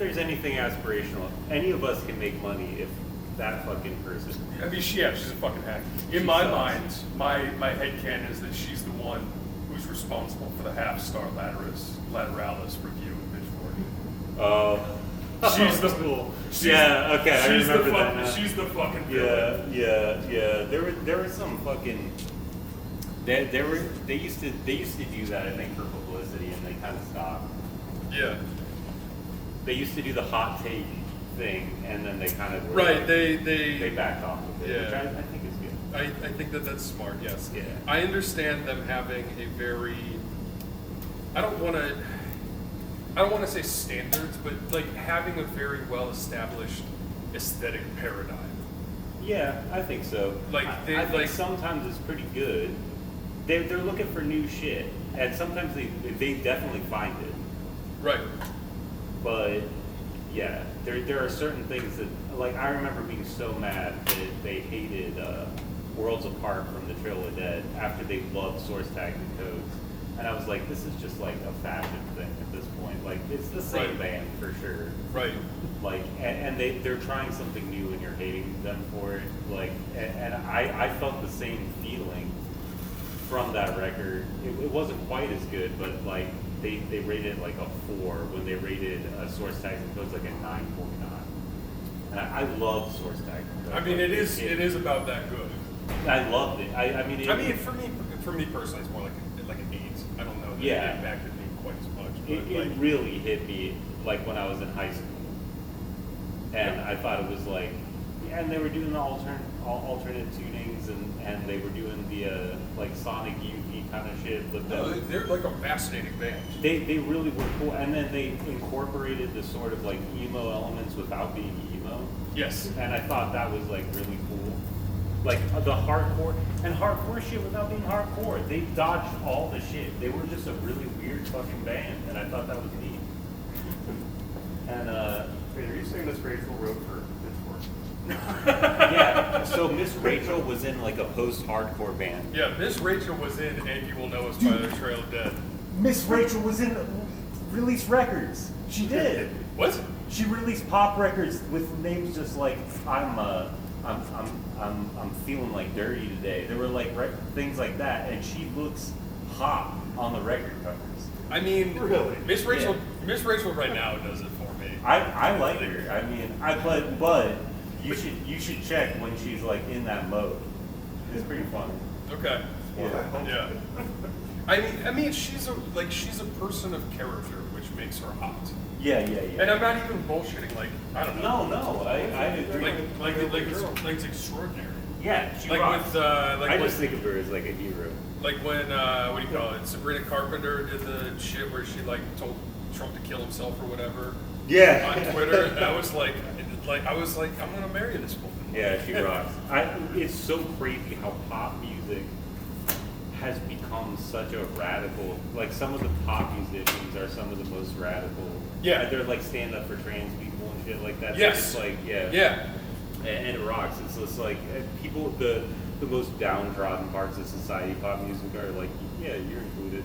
there's anything aspirational, any of us can make money if that fucking person. I mean, she's a fucking hack. In my mind, my headcanon is that she's the one who's responsible for the half-star lateralis review in Pitchfork. Oh. She's the cool. Yeah, okay, I remember that now. She's the fucking villain. Yeah. There were some fucking. They used to do that, I think, for publicity, and they kind of stopped. Yeah. They used to do the hot take thing, and then they kind of they backed off of it, yeah. which I think is good. I think that's smart. Yes. Yeah. I understand them having a very. I don't want to say standards, but like having a very well established aesthetic paradigm. Yeah, I think so. I think sometimes it's pretty good. They're looking for new shit, and sometimes they definitely find it. Right. But yeah, there are certain things that, like, I remember being so mad that they hated Worlds Apart from the Trail of Dead after they loved Source Tags and Codes, and I was like, this is just like a fashion thing at this point. Like, it's the same band for sure. Right. Like, and they're trying something new, and you're hating them for it. Like, and I felt the same feeling from that record. It wasn't quite as good, but like they rated it like a 4 when they rated Source Tags and Codes like a 9.9. And I love Source Tags and Codes. I mean, it is about that good. I loved it. I mean, for me personally, it's more like an 8. I don't know that Yeah. it impacted me quite as much. But it really hit me like when I was in high school, and Yeah. I thought it was like, and they were doing the alternate tunings, and they were doing the like Sonic Youth kind of shit. But no, they're like a fascinating band. They really were cool, and then they incorporated the sort of like emo elements without being emo. Yes. And I thought that was like really cool. Like the hardcore shit without being hardcore. They dodged all the shit. They were just a really weird fucking band, and I thought that was neat. And wait, are you saying Miss Rachel wrote for Pitchfork? yeah, so Miss Rachel was in like a post-hardcore band. Yeah, Miss Rachel was in And You Will Know Us by the Trail of Dead. Miss Rachel was in released records. She did. What? She released pop records with names just like I'm feeling like dirty today. There were like things like that, and she looks hot on the record covers. I mean, really, Miss Rachel right now does it for me. I like her. I mean, but you should check when she's like in that mode. It's pretty fun. Okay. Yeah. I mean, she's a person of character, which makes her hot. Yeah. And I'm not even bullshitting. Like, I don't know. No, I agree. It's extraordinary. Yeah, she like rocks. with I just think of her as like a hero. Like when what do you call it? Sabrina Carpenter did the shit where she like told Trump to kill himself or whatever. Yeah. On Twitter, and I was like, I'm gonna marry this woman. Yeah, she rocks. It's so crazy how pop music has become such a radical. Like some of the pop musicians are some of the most radical. Yeah. They're like stand up for trans people and shit like that. Yes. It's like Yeah. And it rocks. It's just like people the most downtrodden parts of society, pop music are like, yeah, you're included,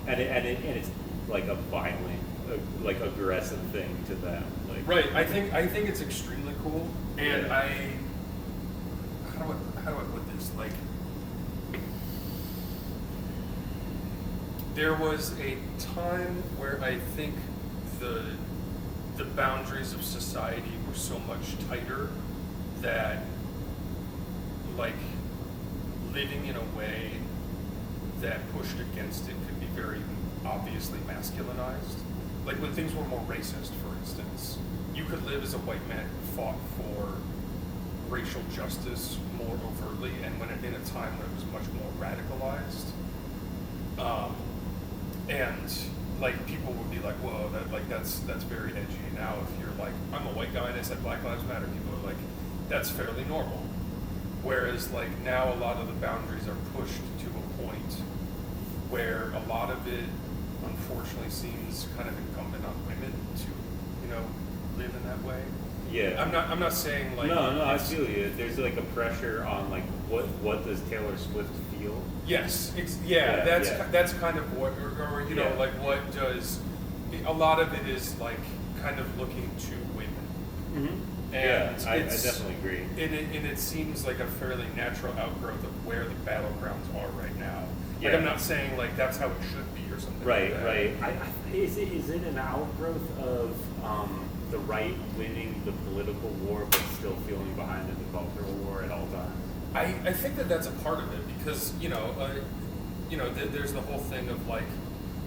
and it's like a violent, like aggressive thing to them. Like, Right. I think it's extremely cool, and Yeah. how do I put this? Like, there was a time where I think the boundaries of society were so much tighter that, like, living in a way that pushed against it could be very obviously masculinized. Like when things were more racist, for instance, you could live as a white man who fought for racial justice more overtly, and when in a time when it was much more radicalized. And like people would be like, whoa, that's very edgy. Now if you're like, I'm a white guy and I said Black Lives Matter, people are like, that's fairly normal. Whereas like now a lot of the boundaries are pushed to a point where a lot of it unfortunately seems kind of incumbent on women to, live in that way. Yeah. I'm not saying like No, I feel you. There's like a pressure on like what does Taylor Swift feel? Yes, that's kind of what, or Yeah. like what does, a lot of it is like kind of looking to win. Mm-hmm. And Yeah, I it's- definitely agree. And it seems like a fairly natural outgrowth of where the battlegrounds are right now. Like, Yeah. I'm not saying like that's how it should be or something Right, like that. right. Is it an outgrowth of the right winning the political war, but still feeling behind in the cultural war at all times? I think that that's a part of it because, there's the whole thing of like,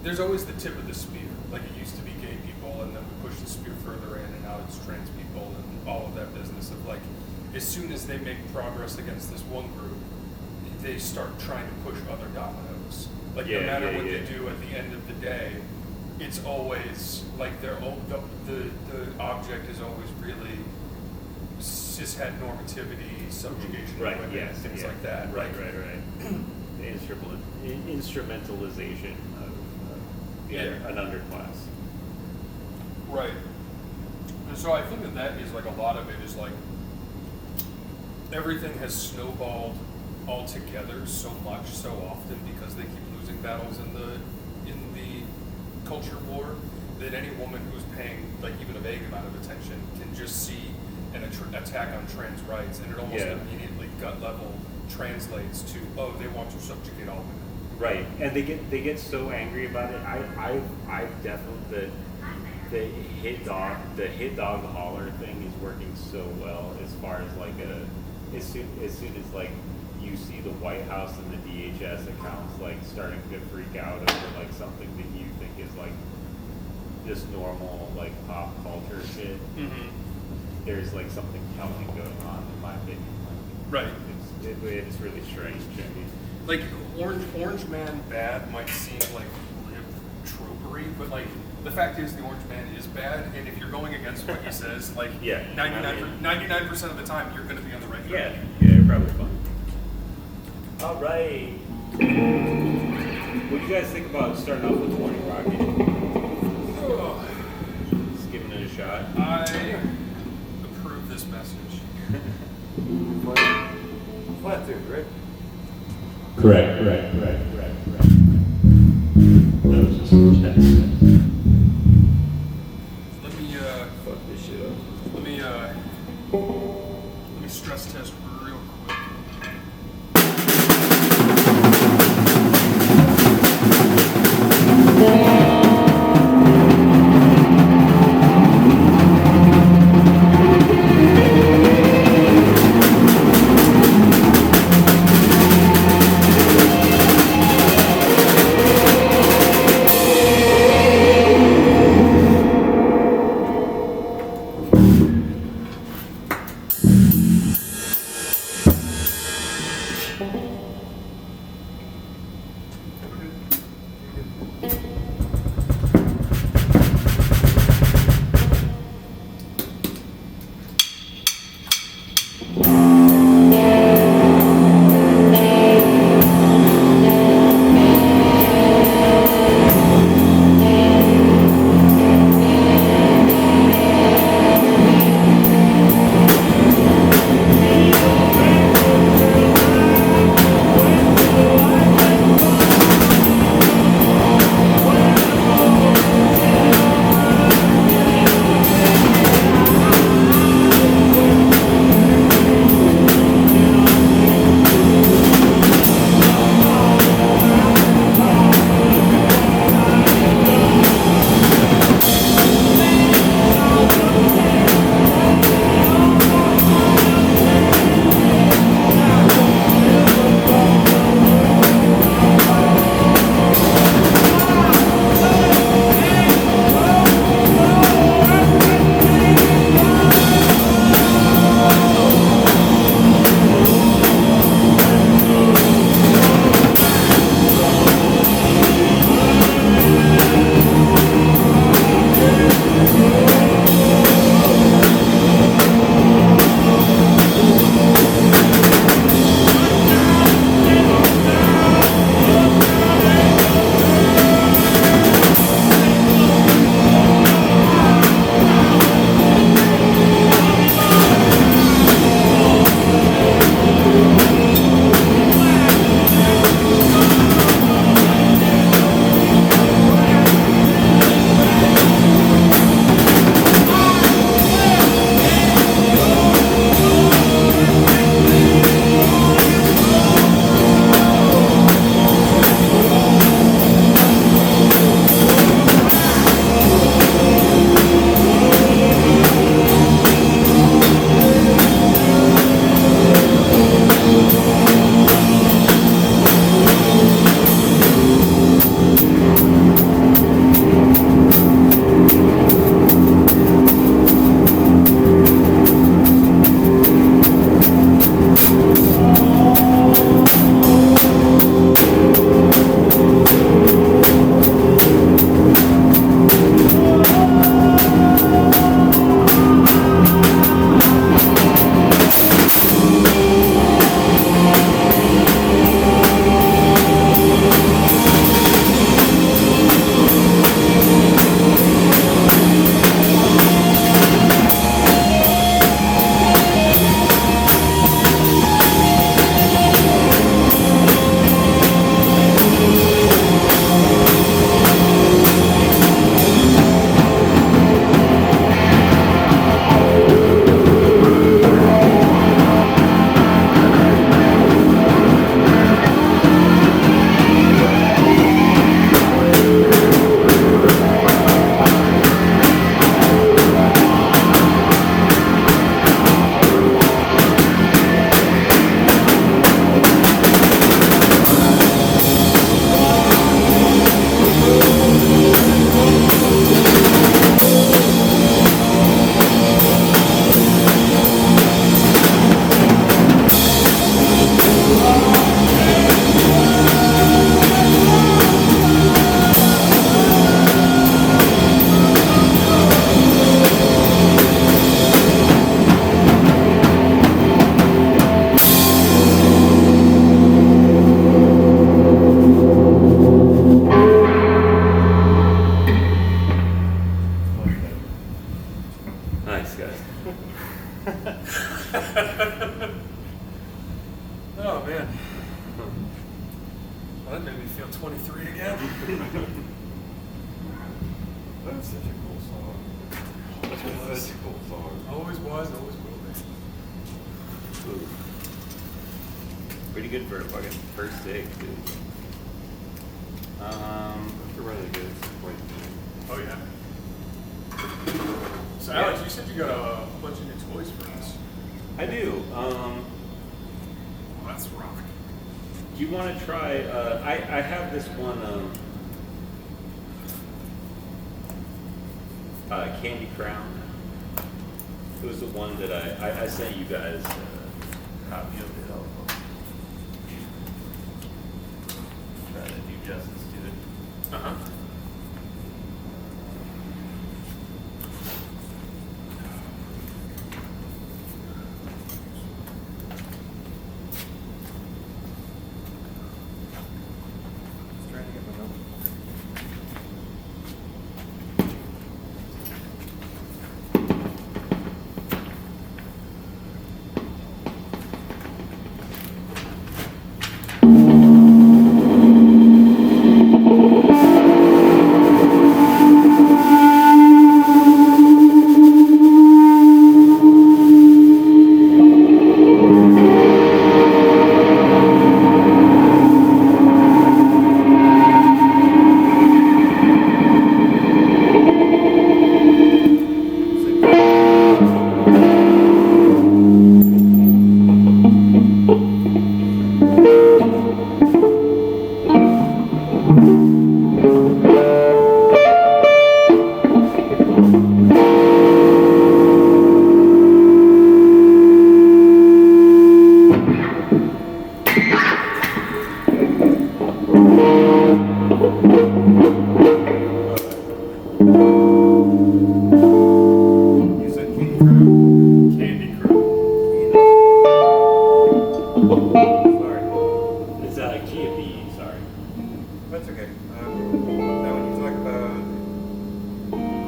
there's always the tip of the spear. Like it used to be gay people and then we pushed the spear further in and now it's trans people and all of that business of like, as soon as they make progress against this one group, they start trying to push other dominoes. Like no matter what they do at the end of the day, it's always like the object is always really cishet normativity, subjugation, Right, of women, yes, things yeah. like that. Right, Like, right. The instrumentalization of an underclass. Right. And so I think that is like a lot of it is like everything has snowballed all together so much so often because they keep losing battles in the culture war that any woman who's paying like even a vague amount of attention can just see an attack on trans rights and it almost immediately gut level translates to they want to subjugate all women. Right, and they get so angry about it. I've definitely the hit dog holler thing is working so well as far as like as soon as like you see the White House and the DHS accounts like starting to freak out over like something that you think is like just normal like pop culture shit. Mm-hmm. There's like something telling going on in my opinion. Right. It's really strange. I mean, Like Orange Man bad might seem like tropery, but like the fact is the Orange Man is bad, and if you're going against what he says, like 99% of the time you're going to be on the right track. yeah, you're probably fine. All right. What do you guys think about starting off with the morning rocket? Oh, Just giving it a shot. I approve this message. Flat tuned, right? Correct. That was just a test. Let me Fuck this shit up. let me stress test real quick. Nice, guys. Oh man. Well, that made me feel 23 again. That's such a cool song. That's such a cool song. Always was, always will be. Ooh. Pretty good for a fucking first six, dude. That's really good. It's quite good. Oh yeah. So Alex, you said you got a bunch of new toys for us. I do. Well, that's rock. Do you want to try? I have this one. Candy Crown. It was the one that I sent you guys a copy of it. I'll try to do justice to it. Uh-huh. Just trying to get my number. You said Candy Crown? Candy Crown. Sorry. It's Kia B. Sorry. That's okay. Now when you talk about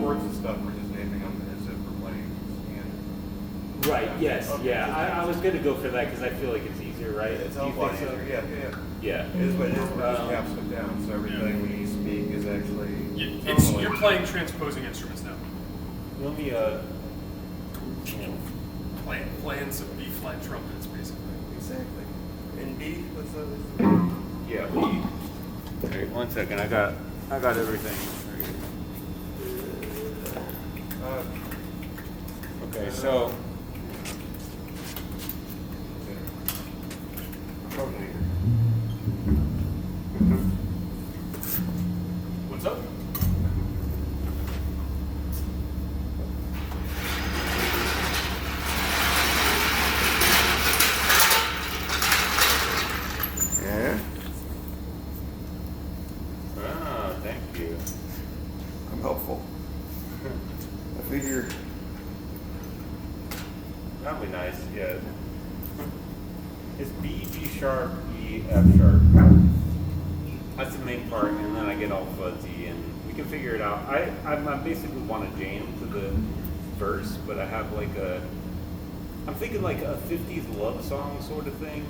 chords and stuff, we're just naming them as if we're playing standard. Right. Yes. Okay. Yeah. I was gonna go for that because I feel like it's easier, right? It's Do a you lot think so? easier. Yeah. Yeah. It is what it is. We're just capsing it down, so everything we speak is actually. You're playing transposing instruments now. Let me Playing some B-flat trumpets, basically. Exactly. And B, what's that? Yeah. B. All right. 1 second. I got everything. Okay. So. What's up? Yeah. Ah, thank you. I'm helpful. I figure. That'd be nice. Yeah. It's B, G sharp, E, F sharp. That's the main part, and then I get all fuzzy, and we can figure it out. I basically want to jam to the verse, but I have like I'm thinking like a 50s love song sort of thing,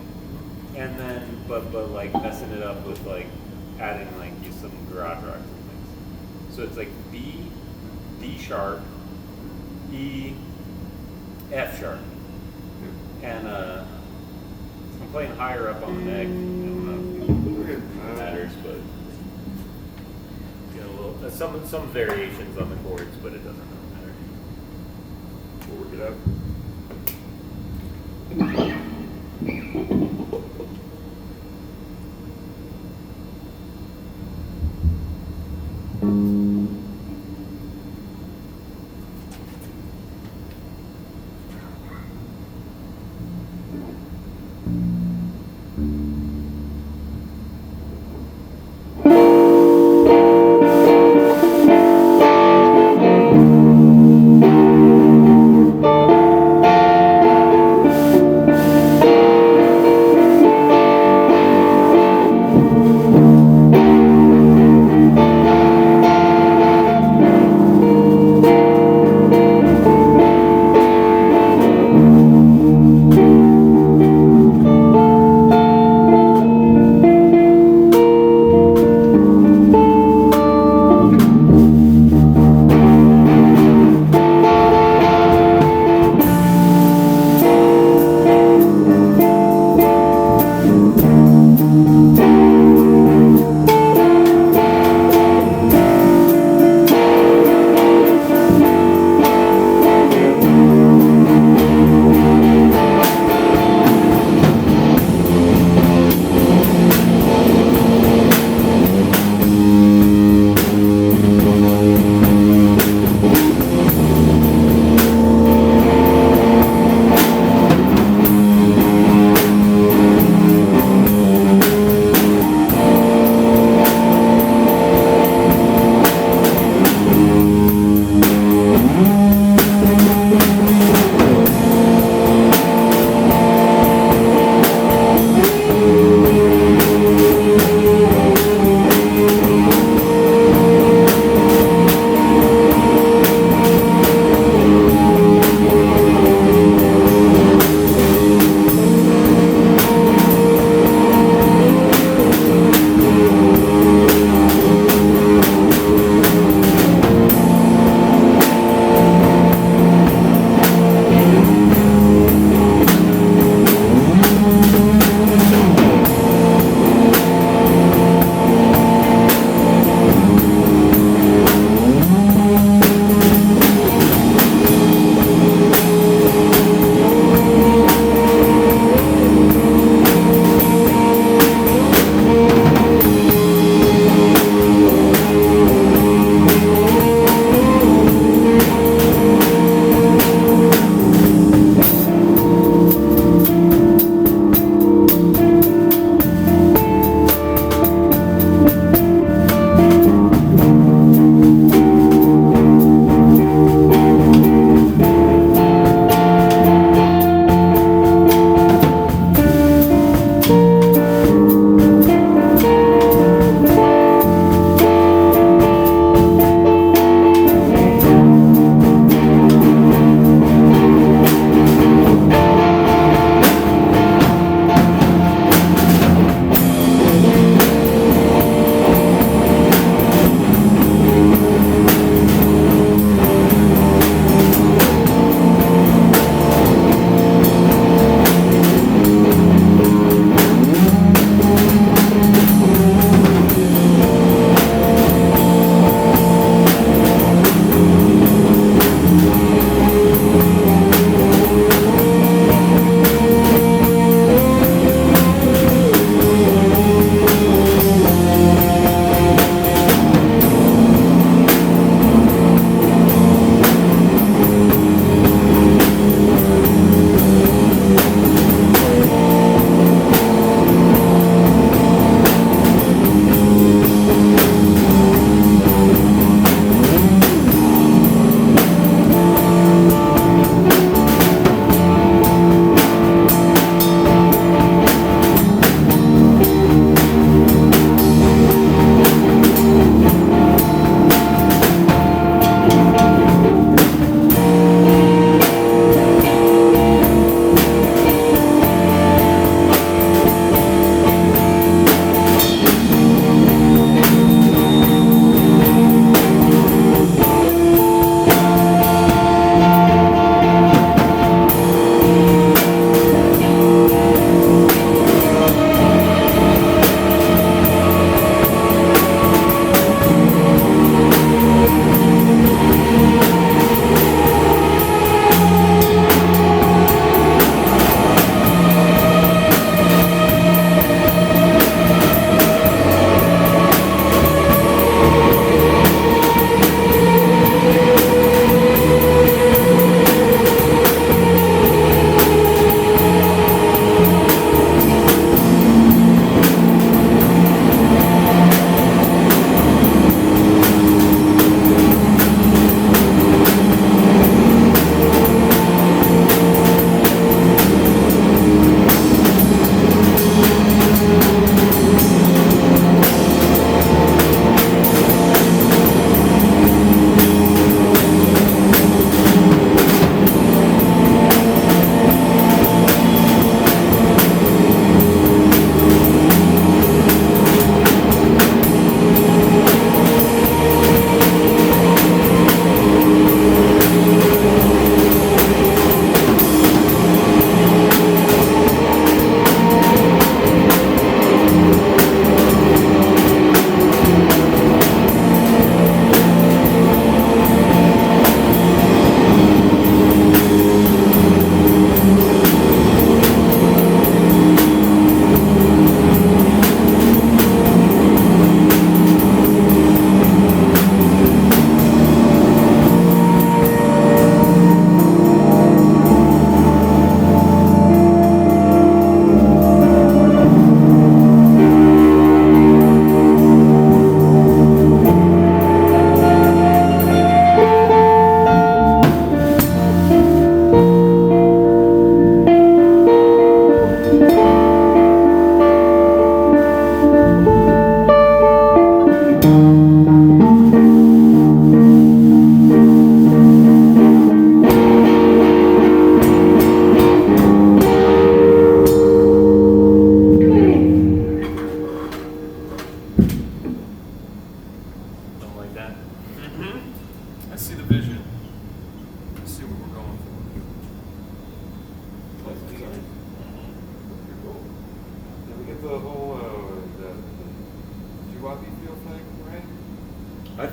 and then but like messing it up with like adding like just some garage rock and things. So it's like B, D sharp, E, F sharp, and I'm playing higher up on the neck. I don't know if it matters, but you know, a little, some variations on the chords, but it doesn't really matter. We'll work it out.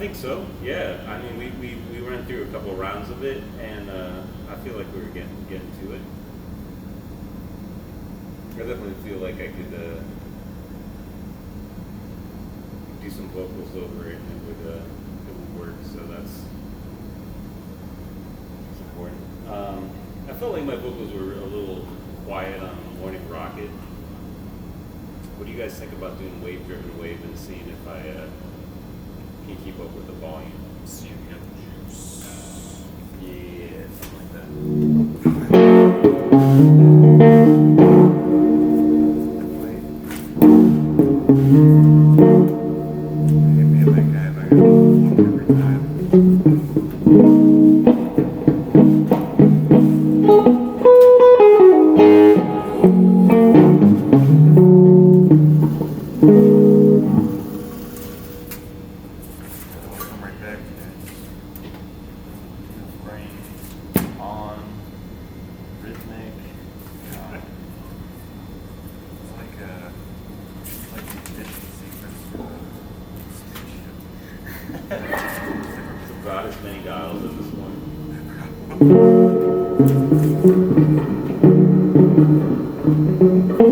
think so. Yeah. I mean, we ran through a couple of rounds of it, and I feel like we were getting to it. I definitely feel like I could do some vocals over it, and it would work. So that's important. I felt like my vocals were a little quiet on Morning Rocket. What do you guys think about doing Wave Driven Wave and seeing if I can keep up with the volume? See if you got the juice. Yeah, something like that. Hit me a big guy if I got one every time. I'll come right back to that. Brain on rhythmic. It's like the ignition sequence for a spaceship. It's about as many dials as this one.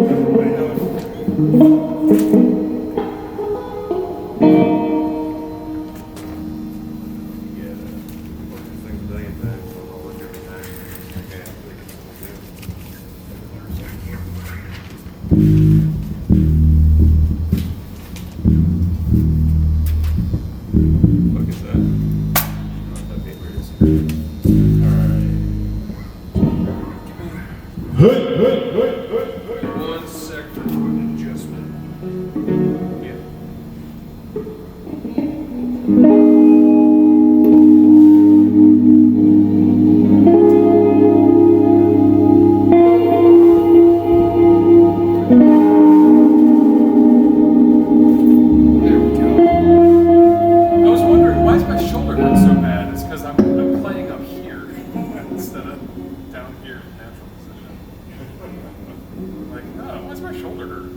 Everybody knows. Yeah, I've worked these things a billion times, so I'll work every time. Okay, I think it's What is that? What that paper is. Alright. One sec for an adjustment. Yeah. There we go. I was wondering, why is my shoulder hurt so bad? It's because I'm playing up here instead of down here in natural position. Like, oh, why's my shoulder hurt?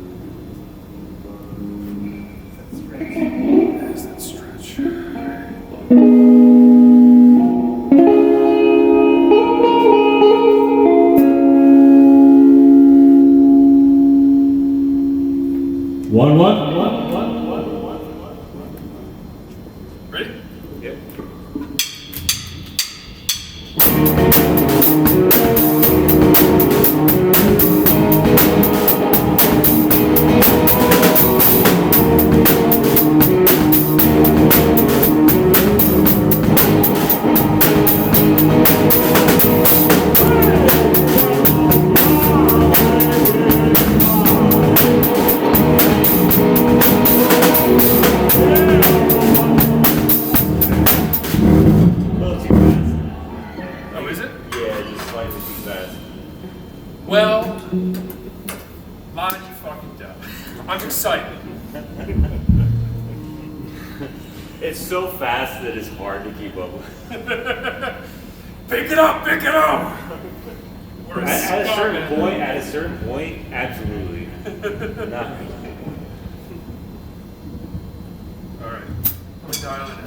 That's strange. Is that stretch? One. Ready? Yep. A little too fast. Oh, is it? Yeah, just slightly too fast. Well, line you fucking down. I'm excited. It's so fast that it's hard to keep up with. Pick it up, pick it up. We're At a certain scarman. point, absolutely. Not. All right, let me dial it in.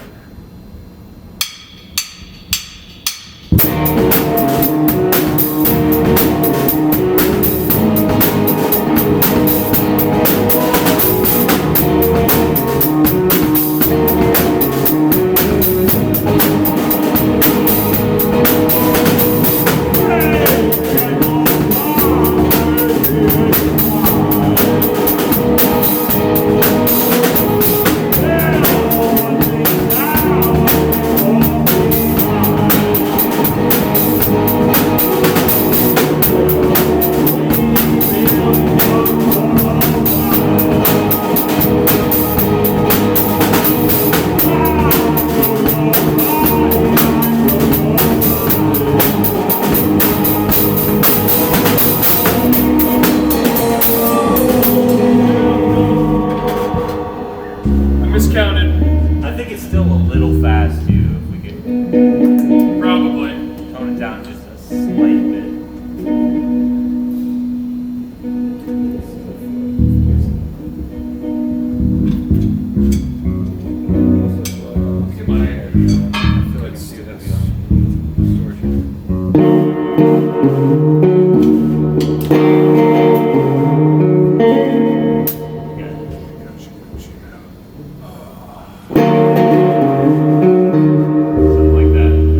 I miscounted. I think it's still a little fast too. If we could Probably. tone it down just a slight bit. Give Something like that.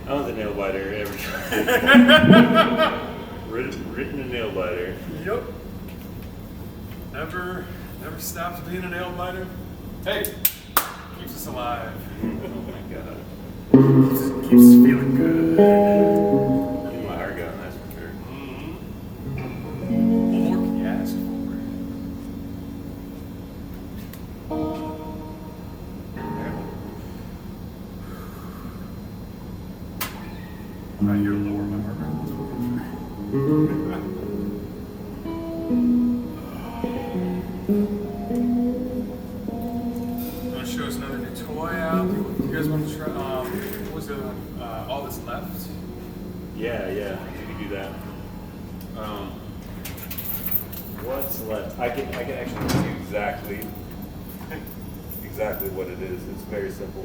I was a nail biter every time. Written a nail biter. Yep. Never stops being a nail biter. Hey, keeps us alive. Oh my god. Keeps us feeling good. Get my heart going, that's for sure. What more can you ask for? Right here, lower my heart rate. Want to show us another new toy out? You guys want to try? What was it? All that's left? Yeah, we can do that. What's left? I can actually tell you exactly what it is. It's very simple.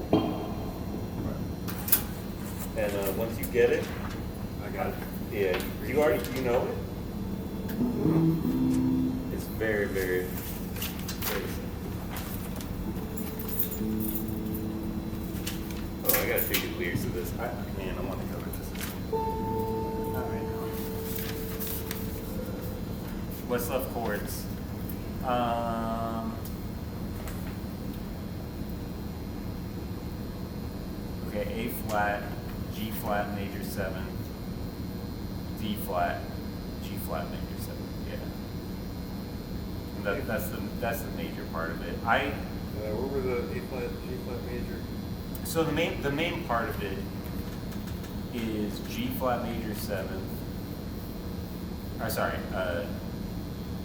And once you get it, I got it. yeah, you know it. It's very, very, very simple. Oh, I gotta figure the lyrics of this. Man, I want to cover this. All right. What's left chords? Okay, A flat, G flat major 7, D flat, G flat major 7. Yeah. And that's the major part of it. What were the A flat, G flat major? So the main part of it is G flat major 7th. Or sorry,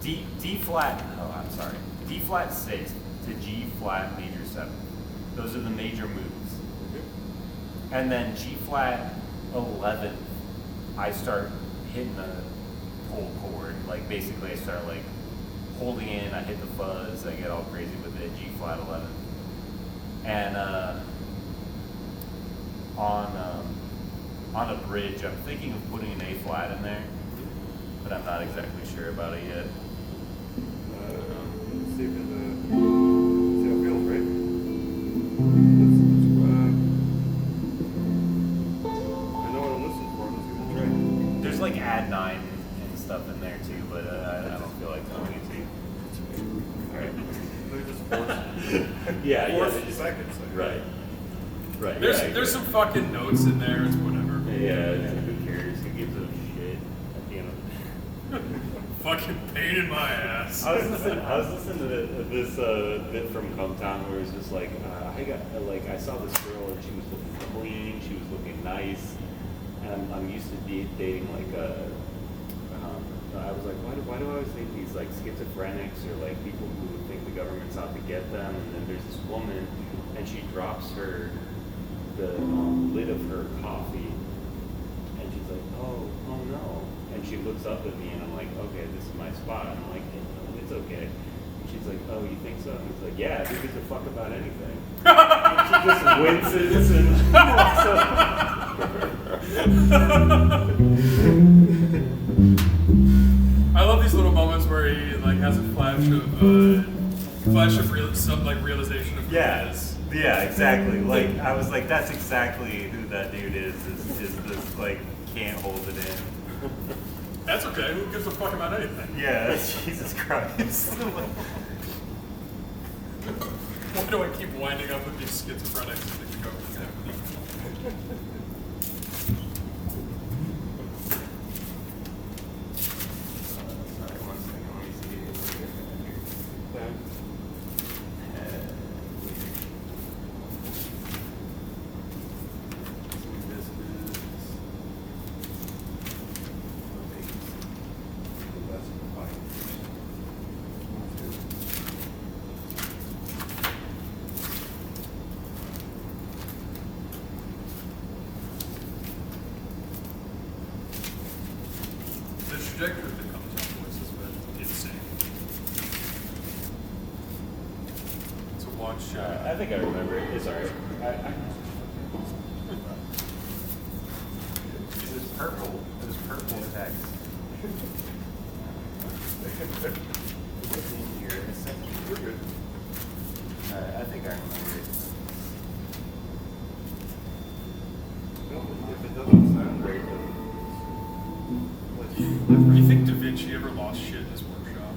D flat. Oh, I'm sorry. D flat 6th to G flat major 7th. Those are the major moves. And then G flat 11th, I start hitting the whole chord. Like basically, I start like holding in. I hit the fuzz. I get all crazy with it. G flat 11th, and on a bridge, I'm thinking of putting an A flat in there, but I'm not exactly sure about it yet. Let's see if it feels right. I know what I'm listening for. I'm just gonna try. There's like add 9 and stuff in there too, but I don't feel like telling it to you. All right. They're just forced. Yeah, Forced just- seconds. Right. Right. There's some fucking notes in there. It's whatever. Yeah, who cares? Who gives a shit at the end of it? Fucking pain in my ass. I was listening to this bit from Cometown where it's just like I saw this girl and she was looking clean, she was looking nice, and I'm used to dating like I was like, why do I always think these like schizophrenics or like people who think the government's out to get them? And then there's this woman, and she drops the lid of her coffee, and she's like, oh no. And she looks up at me, and I'm like, okay, this is my spot. And I'm like, it's okay. And she's like, oh, you think so? And he's like, yeah, who gives a fuck about anything? And she just winces and walks I love these little moments where he like has a flash of realization of who he is. Yeah, exactly. Like I was like, that's exactly who that dude is this like can't hold it in. That's okay. Who gives a fuck about anything? Yeah, Jesus Christ. Why do I keep winding up with these schizophrenics that can go with happening? Sorry, 1 second. Let me see. The trajectory of the Cometown voice has been insane. To watch. I think I remember it. It's alright. It was purple. It was purple text. Here, a second. We're good. I think I remember it. No, if it doesn't sound great, but Do you think Da Vinci ever lost shit in his workshop?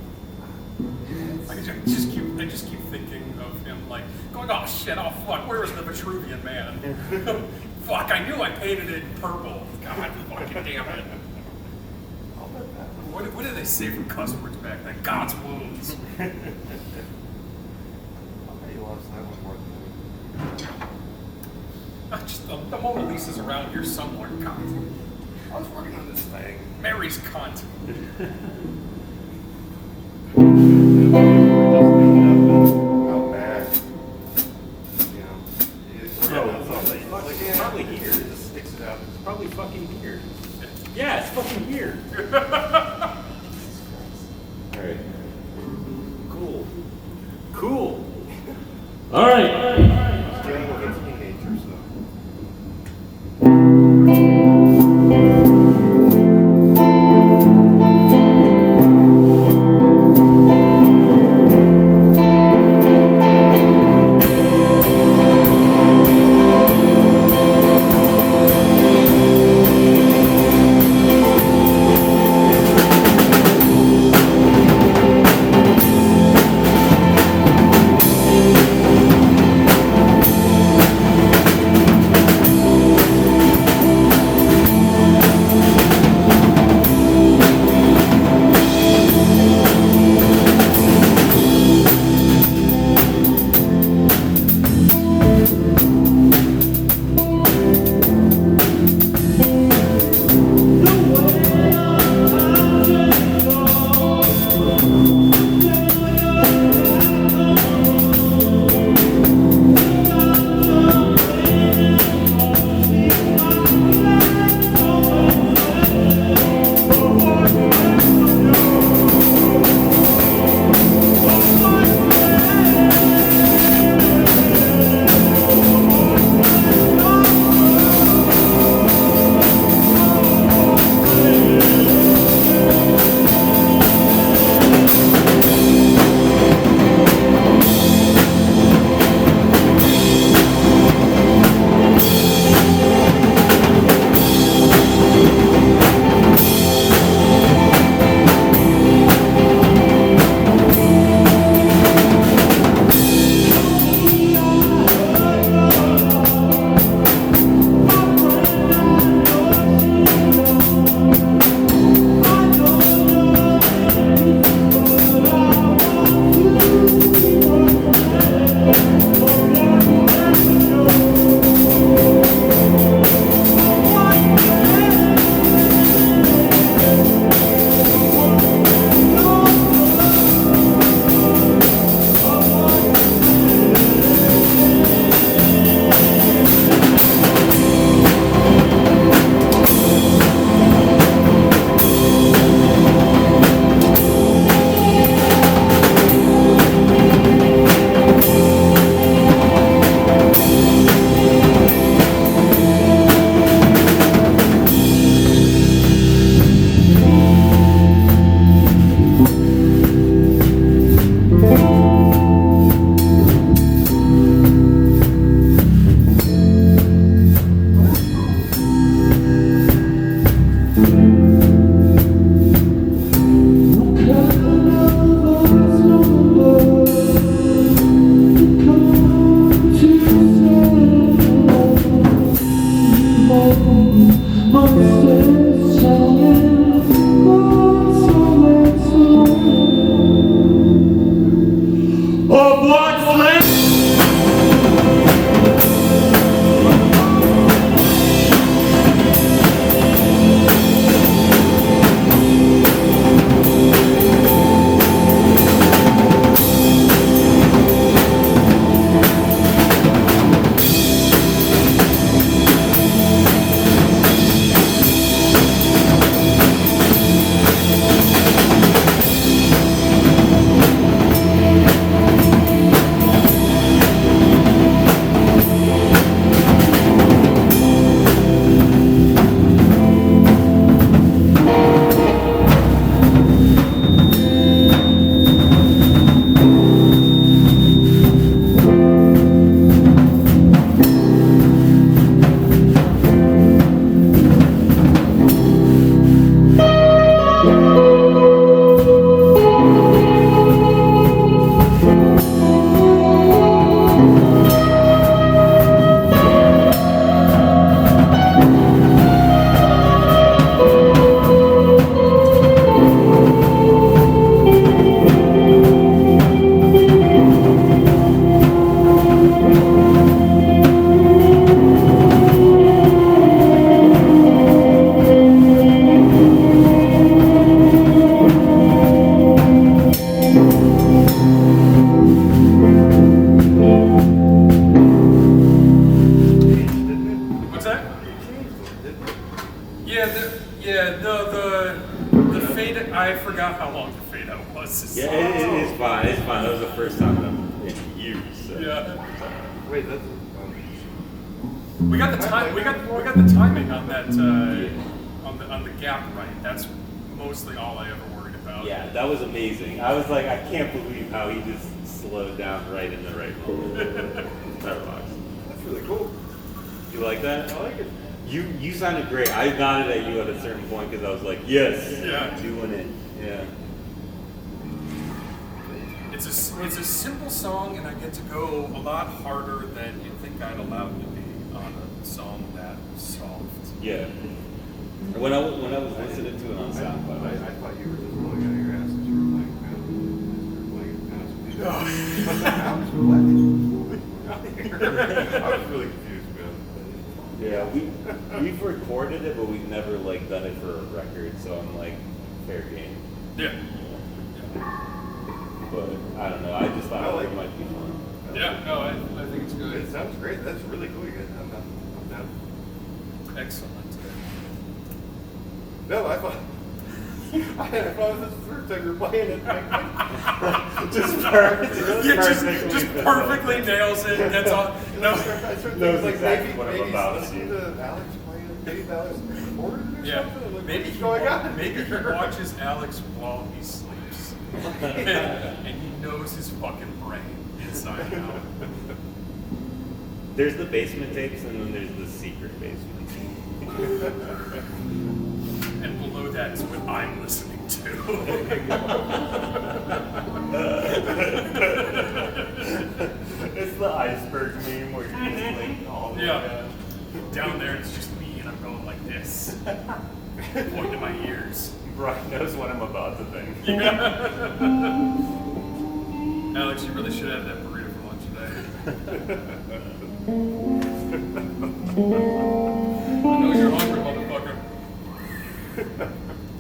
I just keep thinking of him like going, oh shit, oh fuck, where was the Vitruvian Man? Fuck, I knew I painted it purple. God fucking damn it. What did they say from cuss words back then? God's wounds. I'll bet you lost that one more than Just the Mona Lisa's around here somewhere. Cunt. I was working on this thing. Mary's cunt. How bad, you know, It's probably here. It just sticks it out. It's probably fucking here. Yeah, it's fucking here. All right. Cool. Cool. All right. It's dealing with a teenager, so. didn't it? The fade. I forgot how long the fade out was. Yeah, it's fine. It's fine. That was the first time in years. So. Yeah. Wait, that's. We got the time. We got the timing on that. On the gap right. That's mostly all I ever worried about. Yeah, that was amazing. I was like, I can't believe how he just slowed down right in the right moment. Firebox. That's really cool. You like that? I like it. You sounded great. I nodded at you at a certain point because I was like, yes, Yeah. doing it. Yeah. It's a simple song, and I get to go a lot harder than you'd think I'd allow to be on a song that soft. Yeah. When I was listening to it on I SoundCloud, thought you were just blowing out of your ass as you were playing piano. I was really confused, man. yeah, we've recorded it, but we've never like done it for a record. So I'm like, fair game. Yeah. But I don't know. I just thought I like it it. might be fun. Yeah. No, I think it's good. It sounds great. That's really cool. You guys, I'm down. Excellent. No, I thought. I thought this was the first time you were playing it. Just perfect. Yeah, just perfectly nails it. That's all. No. I started Knows thinking, like, exactly what I'm maybe about to listen do. to Alex playing. Maybe Alex recorded or Yeah. something. Like, Maybe what's he going on? maybe he watches Alex while he sleeps, and he knows his fucking brain inside out. There's the basement tapes, and then there's the secret basement. And below that is what I'm listening to. It's the iceberg meme where you're just like all the way Yeah. down. Down there, it's just me, and I'm going like this, pointing to my ears. Brian knows what I'm about to think. Alex, you really should have that burrito for lunch today. I know you're hungry, motherfucker.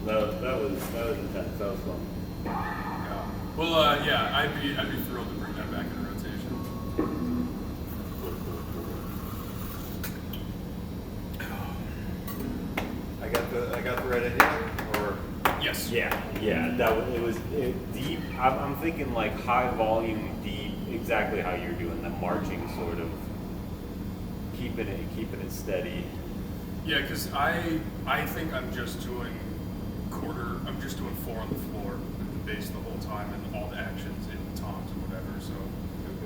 That was intense. That was fun. Yeah. Well, yeah, I'd be thrilled to bring that back into rotation. I got the right idea, or Yes. Yeah. It was deep. I'm thinking like high volume, deep. Exactly how you're doing the marching sort of, keeping it steady. Yeah, because I think I'm just doing I'm just doing 4 on the floor with the bass the whole time and all the actions in the toms and whatever. So,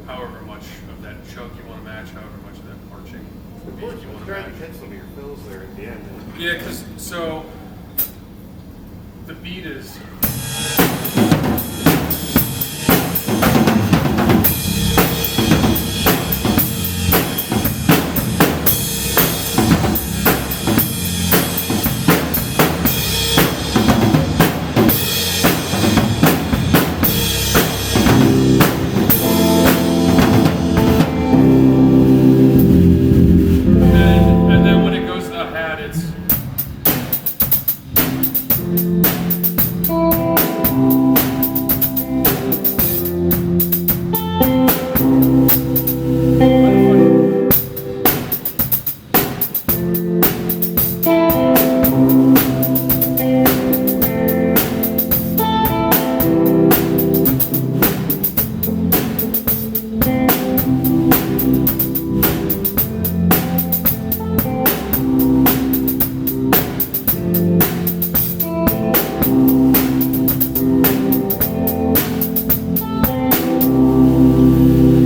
however much of that chug you want to match, however much of that marching of beat course, you I want was to trying match. to catch some of your fills there at the end. Yeah, because so the beat is. And then when it goes to the hat, it's.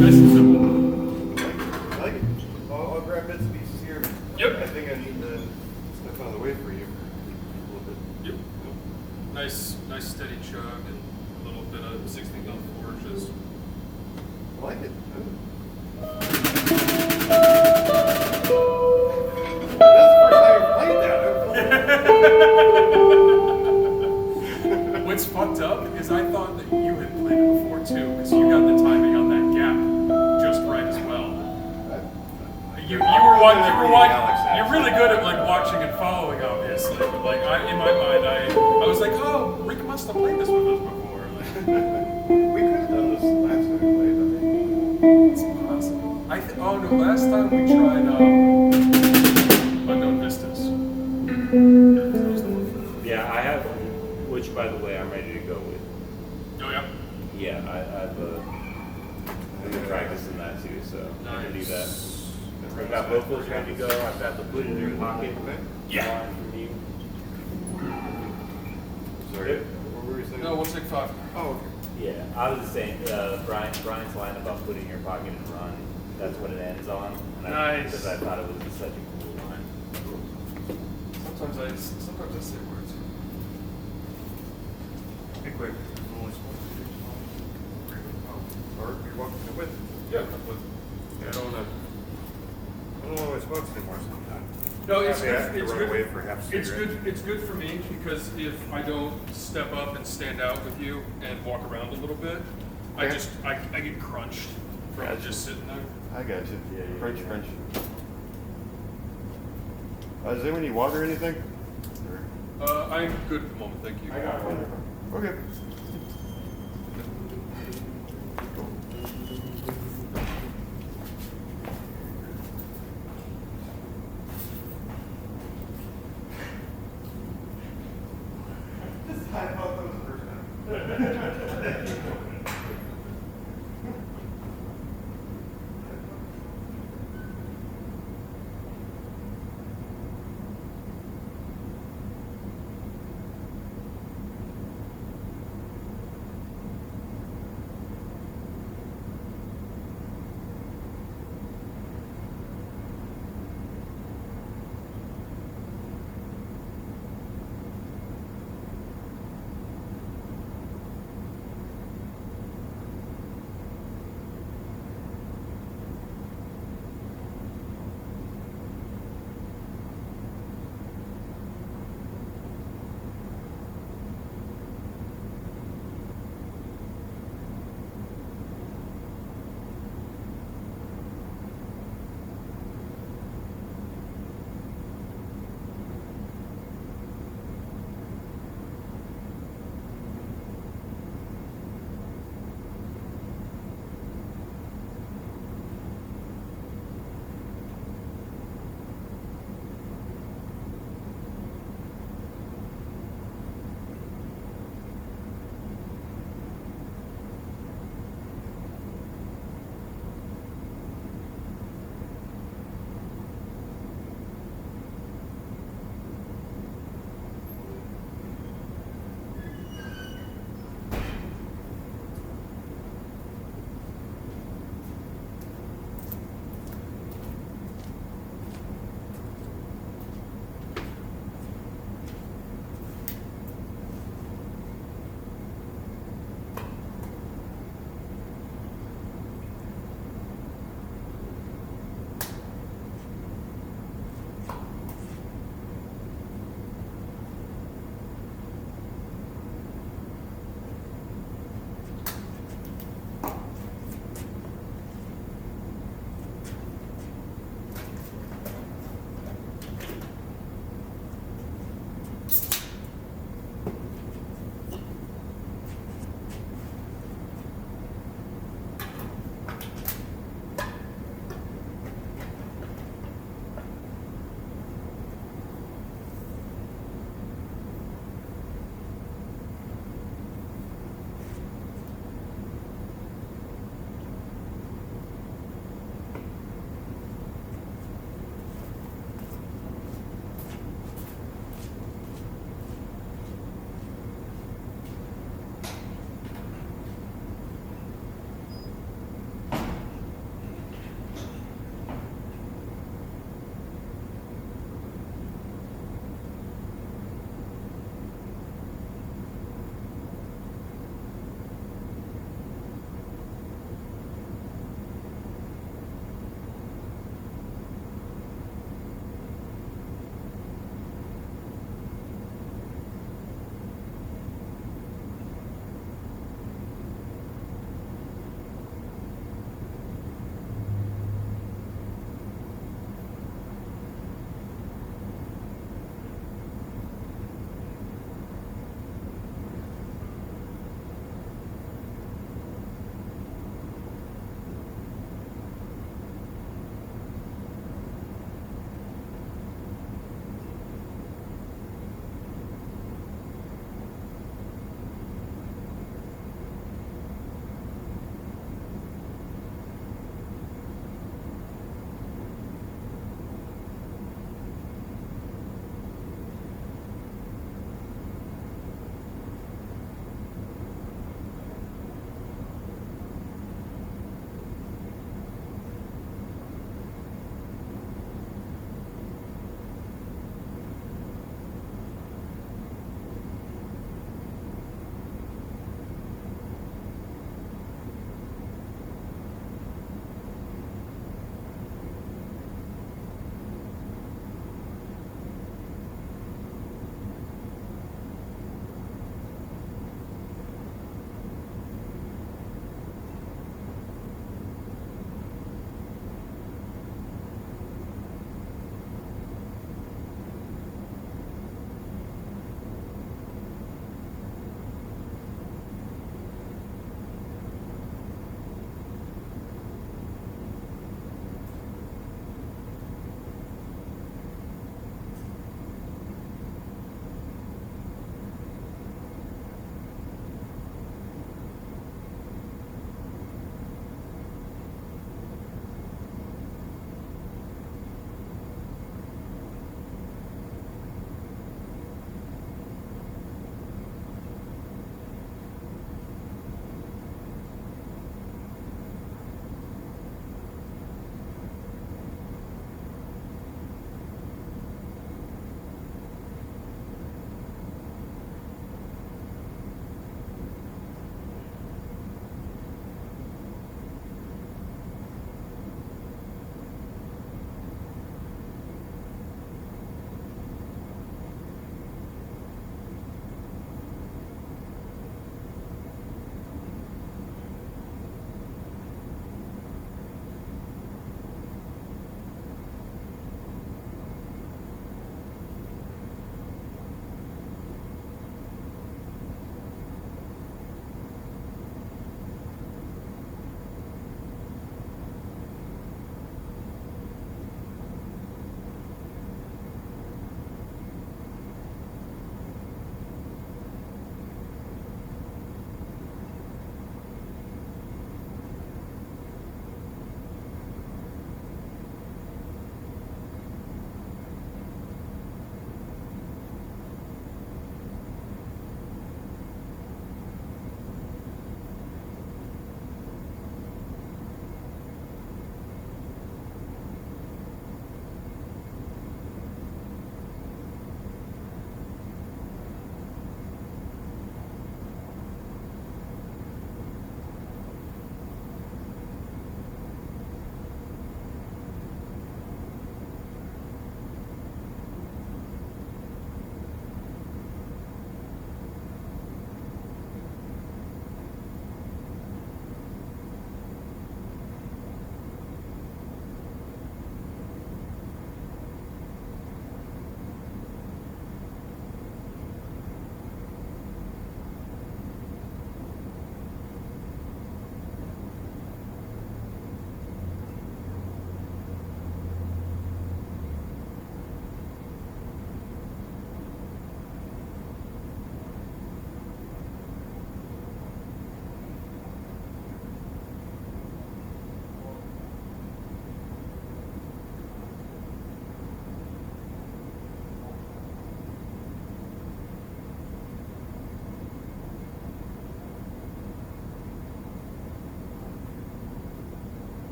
Nice and simple. I like it. I'll grab bits and pieces here. Yep. I think I need to step out of the way for you a little bit. Yep. Nice steady chug and a little bit of 16th on flourishes. I like it. That's the first time I've played that. What's fucked up is I thought that you had played it before too, because you got the timing on that gap just right as well. You were you're really good at like watching and following, obviously. But like in my mind, I was like, oh, Rick must have played this with us before. We could have done this last time we played, I think. It's possible. Oh no, last time we tried Unknown Vistas. by the way, I'm ready to go with. Oh yeah. Yeah, I've been practicing that too, so I can do that. I've got both those ready to go. I've got the put in your pocket Yeah. line from you. Sorry, what were you saying? No, 165. Oh, okay. Yeah, I was just saying, Brian's line about put in your pocket and run, that's what it ends on. And Nice. Because I thought it was just such a cool line. Sometimes I say words. Be quick. I'm only supposed to do small. Or you're walking the width. Yeah. Yeah, I don't want to always smoke anymore sometimes. No, it's Maybe I have good. to It's run good. away for half a It's cigarette. good. It's good for me because if I don't step up and stand out with you and walk around a little bit, I Okay. just I get crunched from Gotcha. just sitting there. I got you. Yeah, yeah, French, yeah. French. Does anyone need water or anything? I'm good at the moment, thank you. I got one. Okay. I thought that was the first time.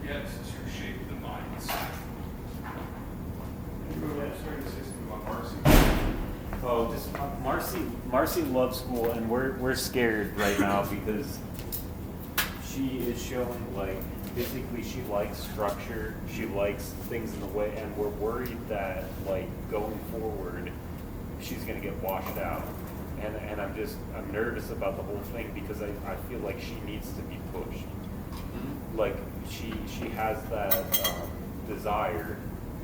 gets to shape the minds. I'm starting to say something about Marcy. Oh, just Marcy loves school, and we're scared right now because she is showing like physically she likes structure, she likes things in the way, and we're worried that like going forward she's gonna get washed out. And I'm nervous about the whole thing because I feel like she needs to be pushed. Like she has that desire.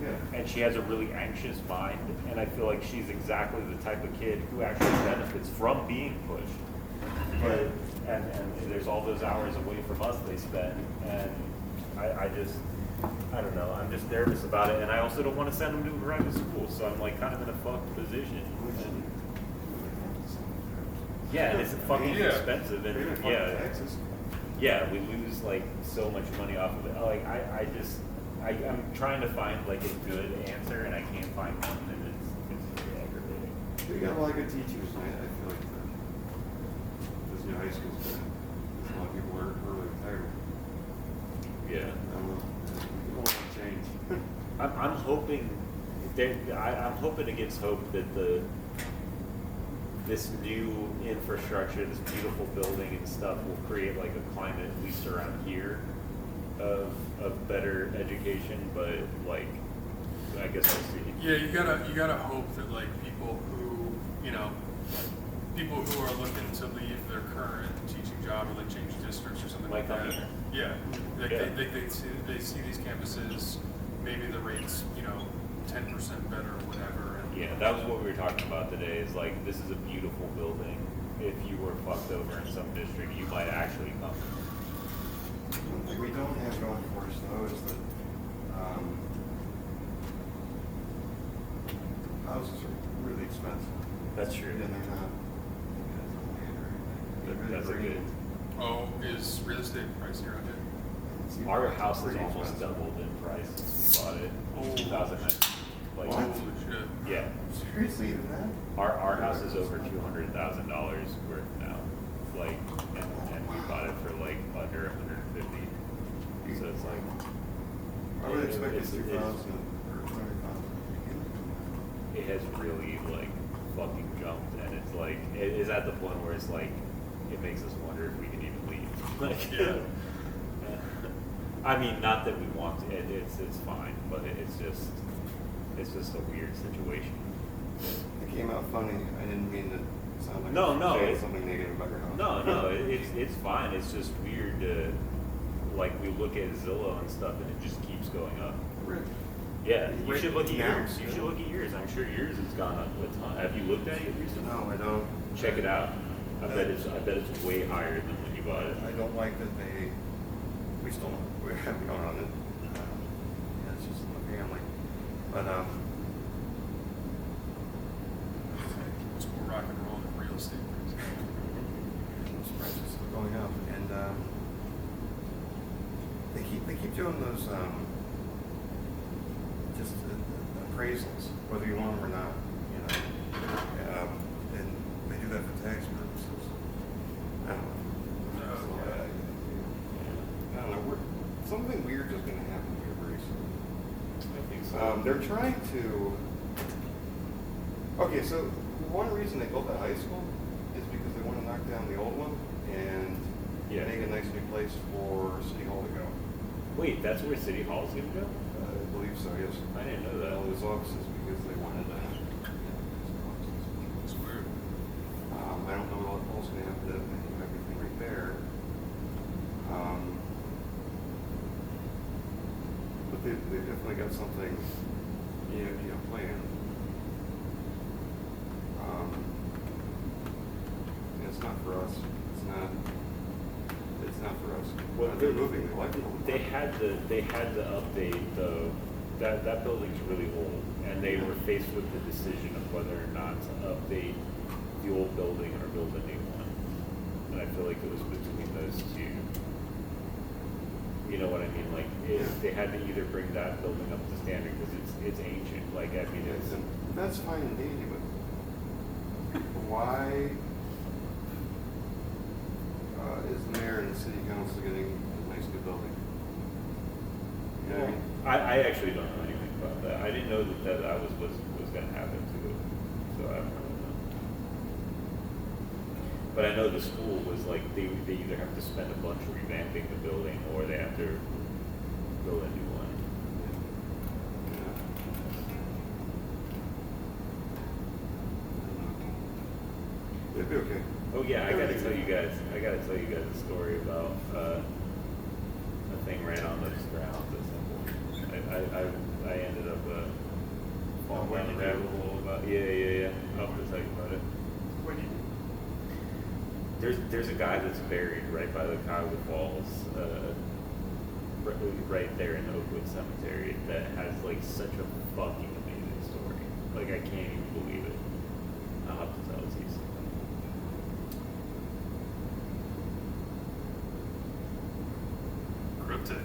Yeah. And she has a really anxious mind, and I feel like she's exactly the type of kid who actually benefits from being pushed. But and there's all those hours away from us they spend, and I don't know. I'm just nervous about it, and I also don't want to send them to a private school, so I'm like kind of in a fucked position. And, yeah, and it's fucking Yeah. expensive, and yeah, Texas. yeah, we lose like so much money off of it. Like I'm trying to find like a good answer, and I can't find one, and it's really aggravating. We got a lot of good teachers, man. I feel like this new high school's good. A lot of people are really retired. Yeah, I don't know. People want to change. I'm hoping. I'm hoping against hope that this new infrastructure, this beautiful building and stuff, will create like a climate, at least around here, of better education. But like, I guess we'll see. Yeah, you gotta hope that like people who are looking to leave their current teaching job or like change districts or something Might like come that. here. Yeah, like Yeah. they see these campuses, maybe the rates 10% better or whatever. And Yeah, that was what we were talking about today. Is like this is a beautiful building. If you were fucked over in some district, you might actually come. One thing we don't have going for us though is that houses are really expensive. That's true. And they're not. That's a good. oh, is real estate pricey around here? Our house is almost doubled in price since we bought it in 2009. Like, What? Holy shit. yeah, Seriously, even that? our house is over $200,000 worth now. Like, and we bought it for like under 150. So it's like. I would expect it's- 2,000 or 20,000. It has really like fucking jumped, and it's like it is at the point where it's like it makes us wonder if we can even leave. Like, Yeah. I mean, not that we want to. It's fine, but it's just a weird situation. It came out funny. I didn't mean to sound like No, I was no, saying it- something negative about your house. No, it's fine. It's just weird to like we look at Zillow and stuff, and it just keeps going up. Really? Yeah, you Right should look at now, yours. You should look at yours. I'm sure yours has gone up a ton. Have you looked at it recently? No, I don't. Check it out. I bet it's way higher than when you bought it. I don't like that we still we don't own it. Yeah, it's just the family. But It's more rock and roll than real estate. those prices are going up, and they keep doing those just appraisals, whether you want them or not. And they do that for tax purposes. I don't know. Oh, So, I don't know. Something weird is going to happen here very soon. I think so. They're trying to. Okay, so one reason they built that high school is because they want to knock down the old one and Yeah. make a nice new place for City Hall to go. Wait, that's where City Hall's gonna go? I believe so, yes. I didn't know that. All those offices because they wanted to. It's weird. I don't know what else going to happen to everything right there. But they've definitely got something planned. And it's not for us. It's not for us. Well, They're moving the electrical. They had to update though. That building's really old, and they were faced with the decision of whether or not to update the old building or build a new one. And I feel like it was between those two. You know what I mean? Like they had to either bring that building up to standard because it's ancient. Like I mean, it's That's fine and dandy, but why is the mayor and the city council getting a nice new building? I actually don't know anything about that. I didn't know that was going to happen to it, so I don't really know. But I know the school was like they either have to spend a bunch revamping the building or they have to build a new one. It'd be okay. Oh yeah, I gotta tell you guys a story about a thing ran on those grounds at some point. I ended up falling down the rabbit hole about yeah. I'll have to tell you about it. What do you do? There's a guy that's buried right by the Cuyahoga Falls, right there in Oakwood Cemetery that has like such a fucking amazing story. Like I can't even believe it. I'll have to tell it to you sometime. Cryptic.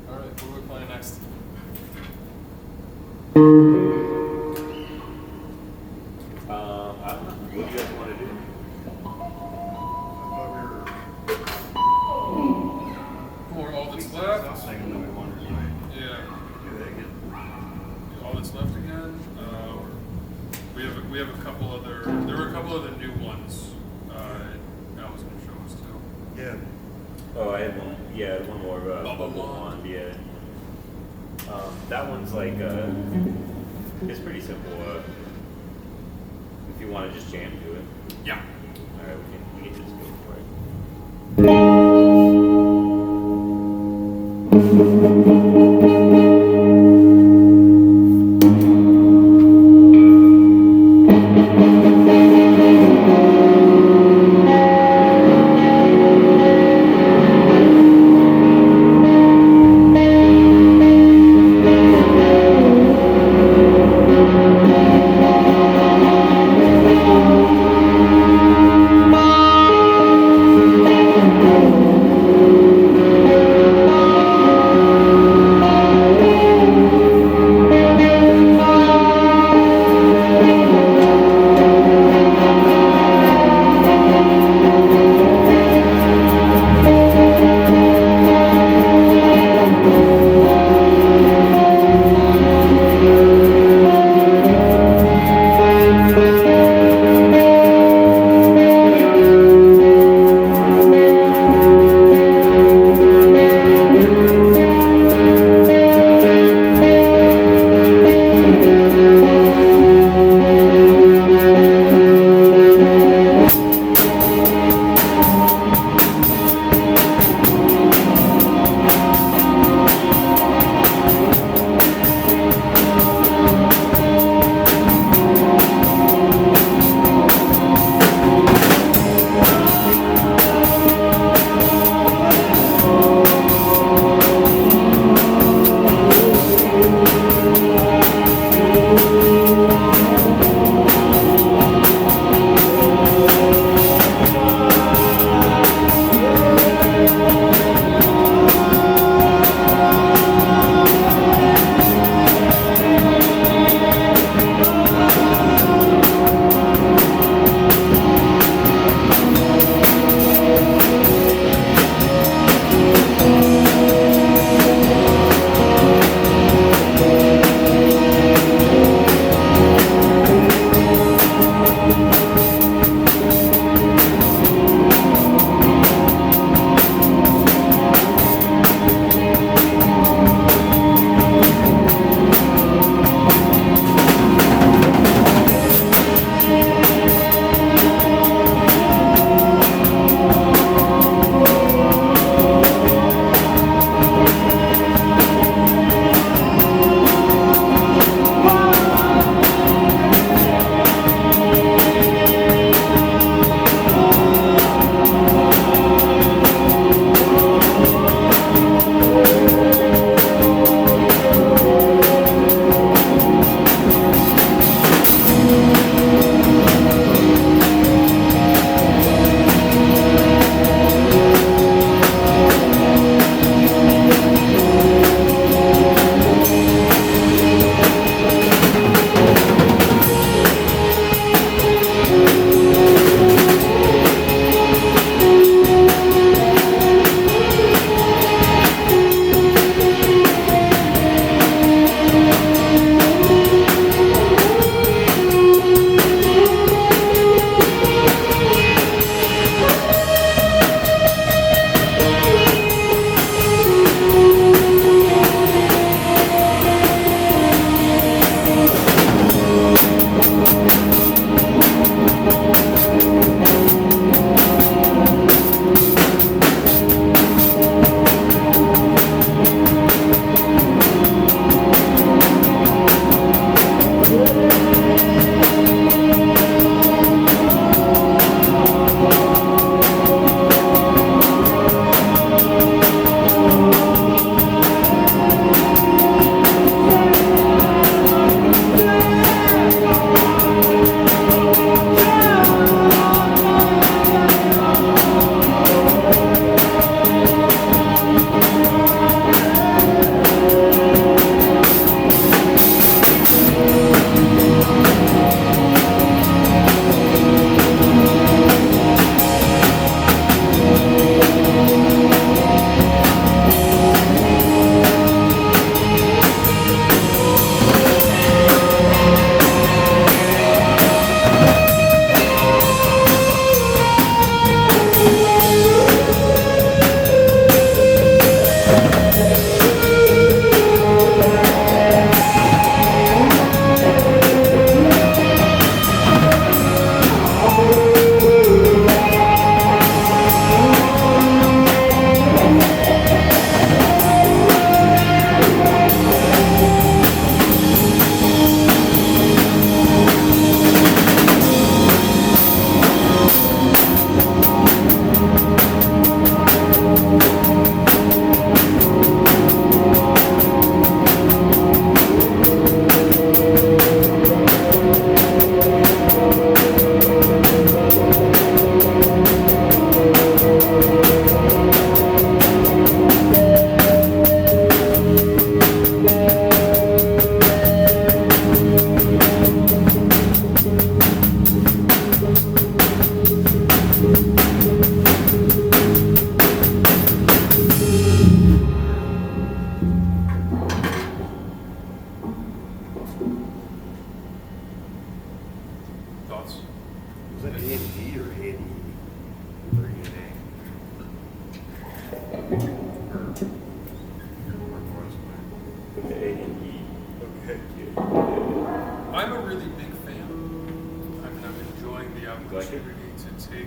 All right, what are we playing next? I don't know. What do you guys want to do? I thought we were. Or all that's left? Something that we wanted to try. Yeah. Do that again. All that's left again. We have a couple other. There were a couple other new ones. I was gonna show us too. Yeah. Oh, I had one. Yeah, one more. Bubble Bubble Wand. Wand. Yeah. That one's like it's pretty simple. If you want to just jam to it. Yeah. All right, we can just go for it.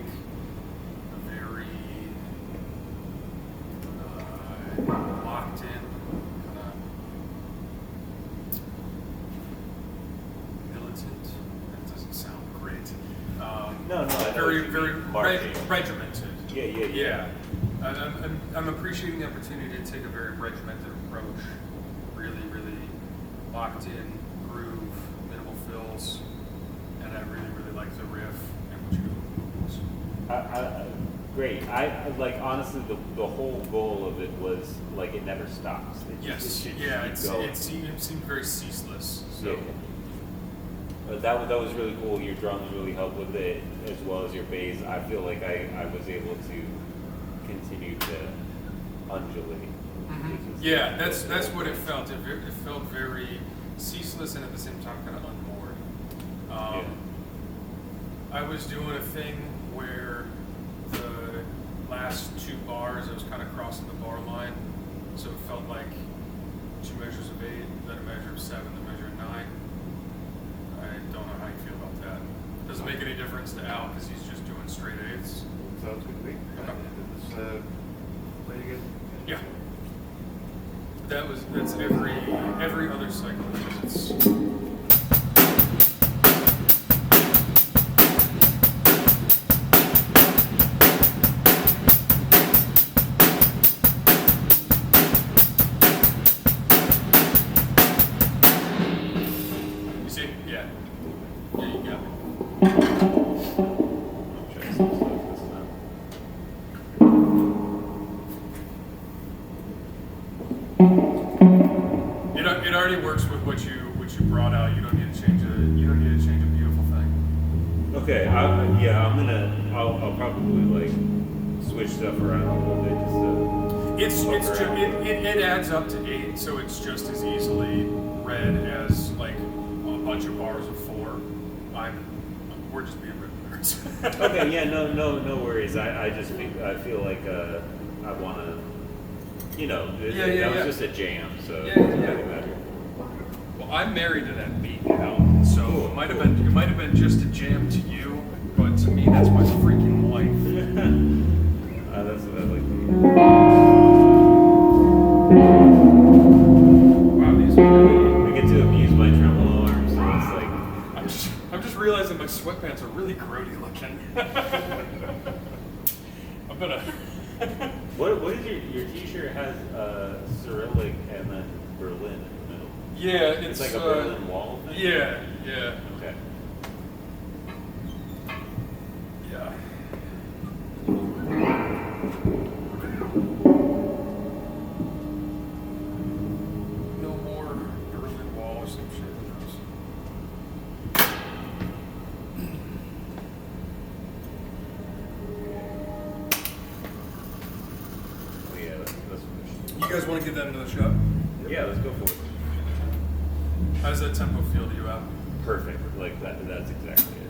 think, a very locked in, kind of militant. That doesn't sound great. No, I know very, what you very mean. Marching. regimented. Yeah. And I'm appreciating the opportunity to take a very regimented approach. Really, really locked in groove, minimal fills, and I really, really like the riff and what you do. Great. I like honestly the whole goal of it was like it never stops. Yes, should yeah, keep going. it seemed very ceaseless. So. Yeah. But that was really cool. Your drums really helped with it, as well as your bass. I feel like I was able to continue to undulate. Mm-hmm. Yeah, that's what it felt. It felt very ceaseless and at the same time kind of unmoored. I was doing a thing where the last 2 bars I was kind of crossing the bar line, so it felt like 2 measures of 8, then a measure of 7, then a measure of 9. I don't know how you feel about that. Doesn't make any difference to Al because he's just doing straight 8s. Sounds good to me. Okay. Let's play again. Yeah. That's every other cycle. It's you see? Yeah. Yeah, you got me. I'm trying some stuff this time. It already works with what you brought out. You don't need to change a beautiful thing. Okay. I'll probably like switch stuff around a little bit just to. It adds up to 8, so it's just as easily read as like a bunch of bars of 4. We're just being rhythm nerds. Okay. Yeah. No worries. I feel like I want to. That was just a jam, so it doesn't really matter. Well, I'm married to that beat now, so it might have been just a jam to you, but to me that's my freaking life. That's what I like. Wow, these are really. I get to abuse my tremolo arm, so it's like. I'm just realizing my sweatpants are really grody looking. I'm gonna. What is your T-shirt has Cyrillic and then Berlin in the middle? Yeah, It's like a Berlin Wall thing? Yeah. Okay. Yeah. No more Berlin Wall or some shit. Oh yeah, that's You guys want to give that another shot? yeah, let's go for it. How does that tempo feel to you, Al? Perfect. Like that's exactly it.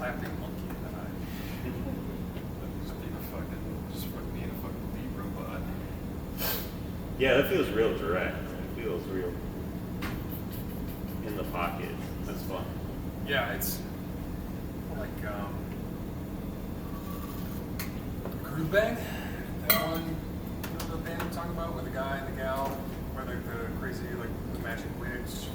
clapping monkey than I just being a fucking beat robot. Yeah, that feels real direct. It feels real in the pocket. That's fun. Yeah, it's like Groove Bang, that one, you know the band I'm talking about, with the guy and the gal, where they're the crazy, like, the magic wigs.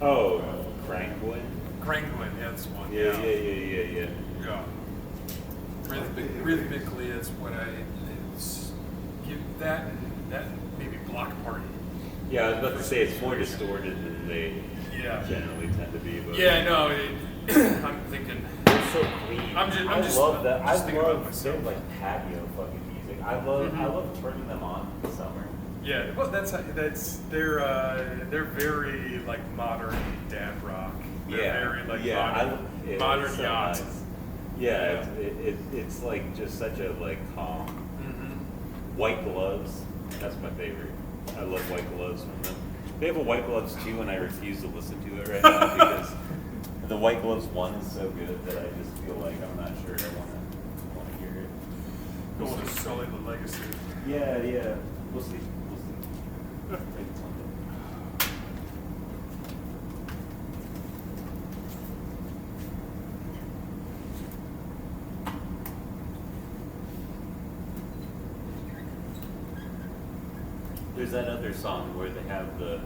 Oh, Crankwood? Krangwin, yeah, that's one. Yeah. Yeah. Really big Glee is what give that maybe Block Party. Yeah, I was about to say it's more distorted than they Yeah. generally tend to be. But Yeah, no, I'm thinking. They're so clean. I'm just love that. I'm just I thinking about love myself. their like patio fucking music. I love turning them on in the summer. Yeah, well, they're very like modern dad rock. They're very like modern it's so yacht. nice. Yeah, it's like just such a like calm. Mm-hmm. White Gloves, that's my favorite. I love White Gloves from them. They have a White Gloves 2 and I refuse to listen to it right now because the White Gloves 1 is so good that I just feel like I'm not sure I want to hear it. We'll just sully the legacy. Yeah. We'll see. Maybe it's one day. There's that other song where they have the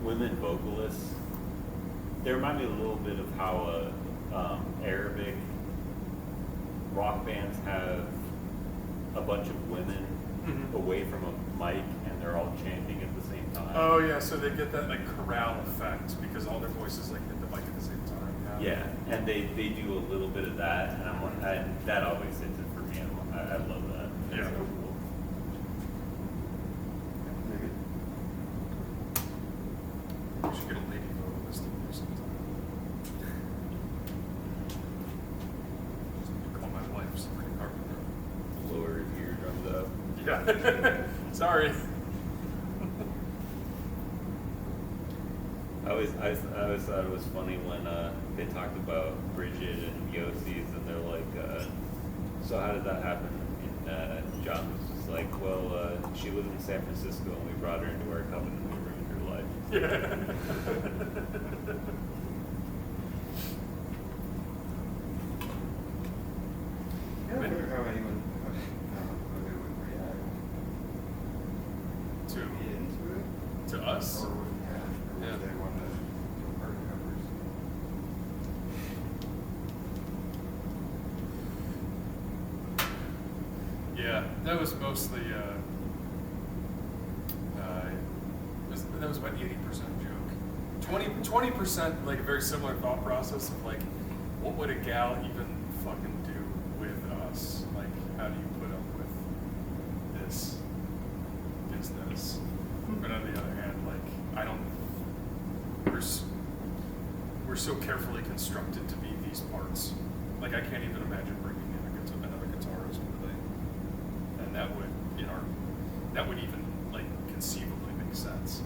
women vocalists. They remind me a little bit of how Arabic rock bands have a bunch of women away from a mic and they're all chanting at the same time. Oh yeah, so they get that like chorale effect because all their voices like hit the mic at the same time. Yeah, and they do a little bit of that, and that always hits it for me. I love that. It's Yeah. so cool. We should get a lady vocalist in here sometime. Call my wife Sabrina Carpenter. Lower your eardrums up. Yeah. Sorry. I always thought it was funny when they talked about Bridget and Yossi's, and they're like, so how did that happen? And John was just like, well, she lived in San Francisco, and we brought her into our company, and we ruined her life. Yeah. Yeah, I wonder how anyone would react. To Be into it? to us. Or would, or Yeah. would they want to do hard covers? Yeah, that was mostly that was about 80% joke. 20% like a very similar thought process of like, what would a gal even fucking do with us? Like, how do you put up with this business? But on the other hand, like, we're so carefully constructed to be these parts. Like, I can't even imagine bringing in another guitarist with it. And that would even like conceivably make sense.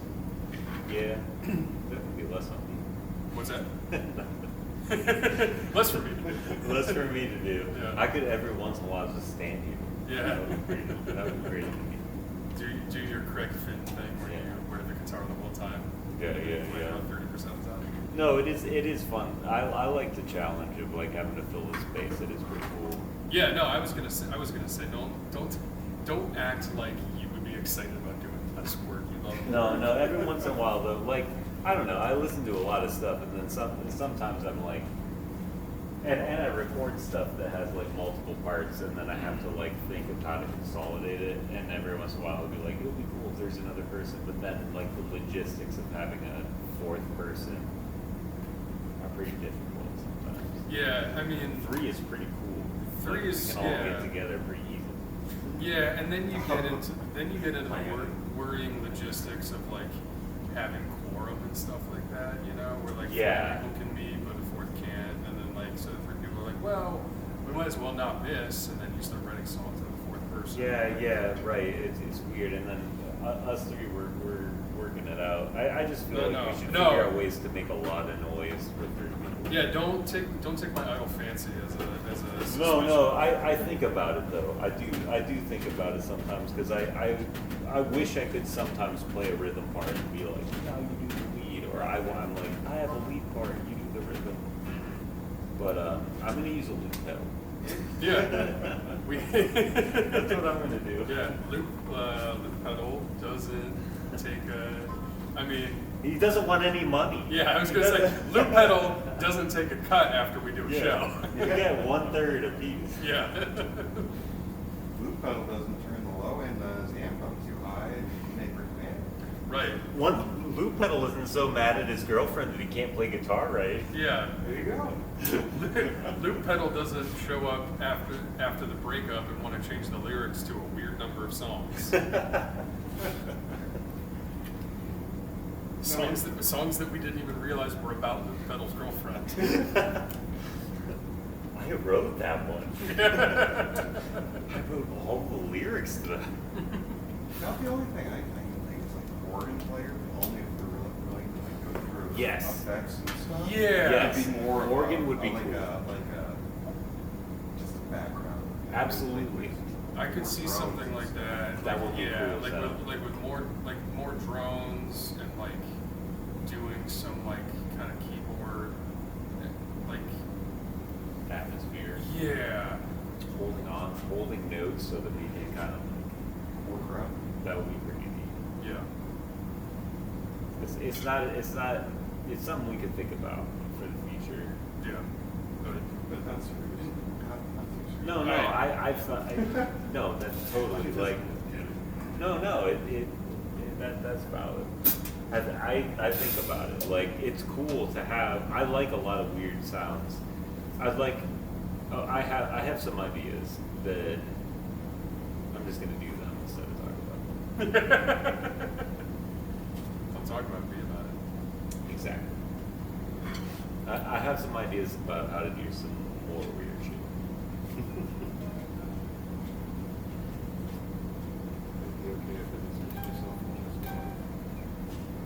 Yeah, that would be less on me. What's that? Less for me. Less for me to do. Yeah. I could every once in a while just stand here. Yeah. That would be great. That would be great to me. Do your Craig Finn thing where you wear the guitar the whole time. Yeah. Play around 30% of the time. No, it is fun. I like the challenge of like having to fill the space. It is pretty cool. Yeah, no, I was gonna say don't act like you would be excited about doing less work. You love No, every once in a while though, like, I don't know, I listen to a lot of stuff and then sometimes I'm like, and I record stuff that has like multiple parts and then I have to like think of how to consolidate it, and every once in a while I'll be like, it would be cool if there's another person, but then like the logistics of having a fourth person are pretty difficult sometimes. Yeah, I mean 3 is pretty cool. Three is- we can all yeah. get together pretty easily. yeah, and then you get into the worrying logistics of like having quorum and stuff like that, you know, where like Yeah. 4 people can meet but the fourth can't, and then like so 3 people are like, well, we might as well not miss, and then you start writing songs to the fourth person. Yeah, right. It's weird, and then us 3 we're working working it out. I just feel No, like we should no. figure out ways to make a lot of noise for 3 people. Yeah, don't take my idle fancy as a suspicion. No, I think about it though. I do think about it sometimes because I wish I could sometimes play a rhythm part and be like, no, you do the lead, or I'm like, I have a lead part, you do the rhythm. But I'm gonna use a loop pedal. Yeah. That's what I'm gonna do. Yeah, loop pedal doesn't take I mean, He doesn't want any money. yeah, I was He gonna say, doesn't- loop pedal doesn't take a cut after we do a Yeah. show. You get 1/3 a piece. Yeah. Loop pedal doesn't turn the low end on his amp up too high and make her command. Right. One loop pedal isn't so mad at his girlfriend that he can't play guitar right. Yeah. There you go. Loop pedal doesn't show up after the breakup and want to change the lyrics to a weird number of songs. songs that we didn't even realize were about Loop pedal's girlfriend. I wrote that one. I wrote all the lyrics to that. Not the only thing I can think is like organ player, but only if they're really like go through Yes. effects and stuff. Yeah. Yes. It'd be more of Organ a, would be like cool. just a background. Absolutely. I could see something like that. That would be yeah, cool as hell. like with more drones and like doing some like kind of keyboard like Atmosphere. yeah. Holding notes so that we can kind of Work around. that would be pretty neat. Yeah. It's something we could think about for the future. Yeah. But that's No, I thought, no, that's totally like, no, that's valid. I think about it, like, it's cool to have, I like a lot of weird sounds. I have some ideas that I'm just gonna do them instead of talk about them. Don't talk about me about it. Exactly. I have some ideas about how to do some more weird shit.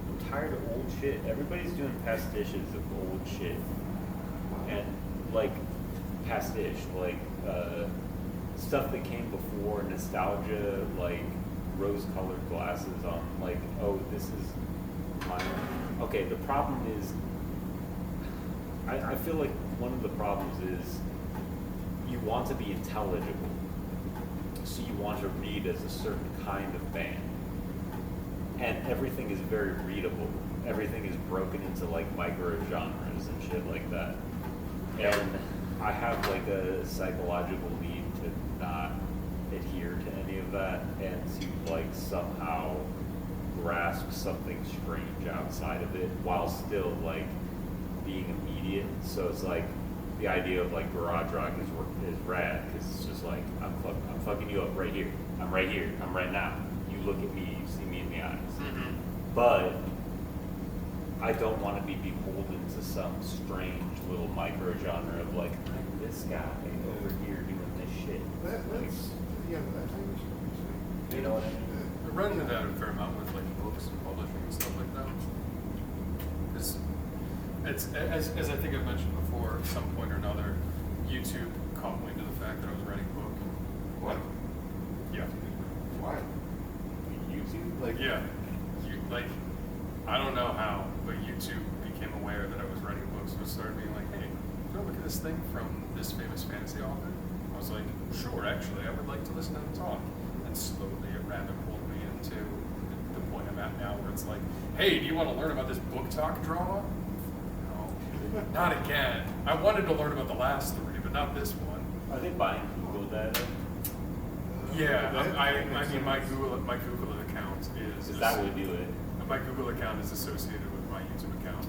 I'm tired of old shit. Everybody's doing pastiches of old shit. And like pastiche, like stuff that came before, nostalgia, like rose-colored glasses on, like, oh, this is my. Okay, the problem is, I feel like one of the problems is you want to be intelligible, so you want to read as a certain kind of band, and everything is very readable. Everything is broken into like micro genres and shit like that. And I have like a psychological need to not adhere to any of that and to like somehow grasp something strange outside of it while still like being immediate. So it's like the idea of like garage rock is rad because it's just like I'm fucking you up right here. I'm right here. I'm right now. You look at me. You see me in the eyes. Mm-hmm. But I don't want to be beholden to some strange little micro genre of like I'm this guy over here doing this shit. That's, yeah, that's how you should You know what I mean? I run into that a fair amount with like books and publishing and stuff like that. It's as I think I've mentioned before, at some point or another, YouTube caught wind of the fact that I was writing a book. What? Yeah. Why? YouTube? Like yeah, I don't know how, but YouTube became aware that I was writing books and started being like, hey, go look at this thing from this famous fantasy author. I was like, sure, actually, I would like to listen to them talk. And slowly it rabbit holed me into the point I'm at now, where it's like, hey, do you want to learn about this book talk drama? No, not again. I wanted to learn about the last three, but not this one. Are they buying Google data? Yeah, I mean, my Google account Is that what do it? My Google account is associated with my YouTube account.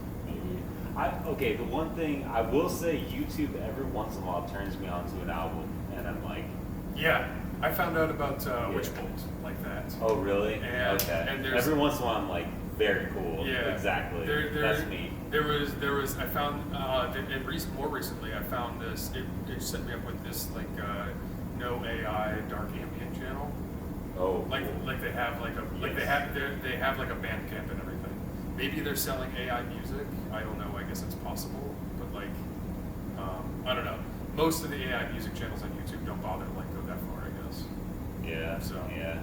Okay, the one thing I will say, YouTube every once in a while turns me on to an album, and I'm like, Yeah, I found out about Witchbolt like that. oh really? And- okay. and there's- Every once in a while I'm like, very cool. Yeah, Exactly. That's me. There was. I found, more recently, I found this. It set me up with this like no AI dark ambient channel. Oh, Like cool. they have like a they have like a Bandcamp and everything. Maybe they're selling AI music. I don't know. I guess it's possible, but like I don't know. Most of the AI music channels on YouTube don't bother to like go that far. I guess. Yeah. So. Yeah.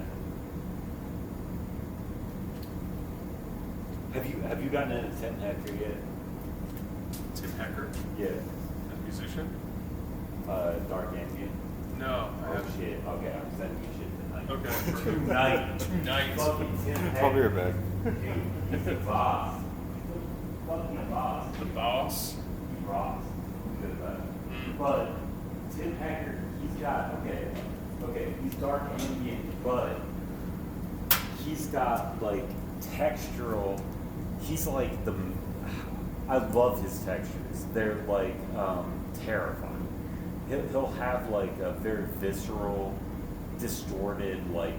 Have you gotten into Tim Hacker yet? Tim Hacker, Yeah. a musician. Dark Ambient. No, I Oh haven't. shit. Okay, I'm sending you shit tonight. Okay. Tonight. Tonight. Fucking Tim Hacker. I'll be right back. Dude, he's the boss. Fucking boss. The boss. He rocks. Good about it. Mm. But Tim Hacker, he's got okay, he's dark ambient, but he's got like textural. He's like I love his textures. They're like terrifying. He'll have like a very visceral, distorted, like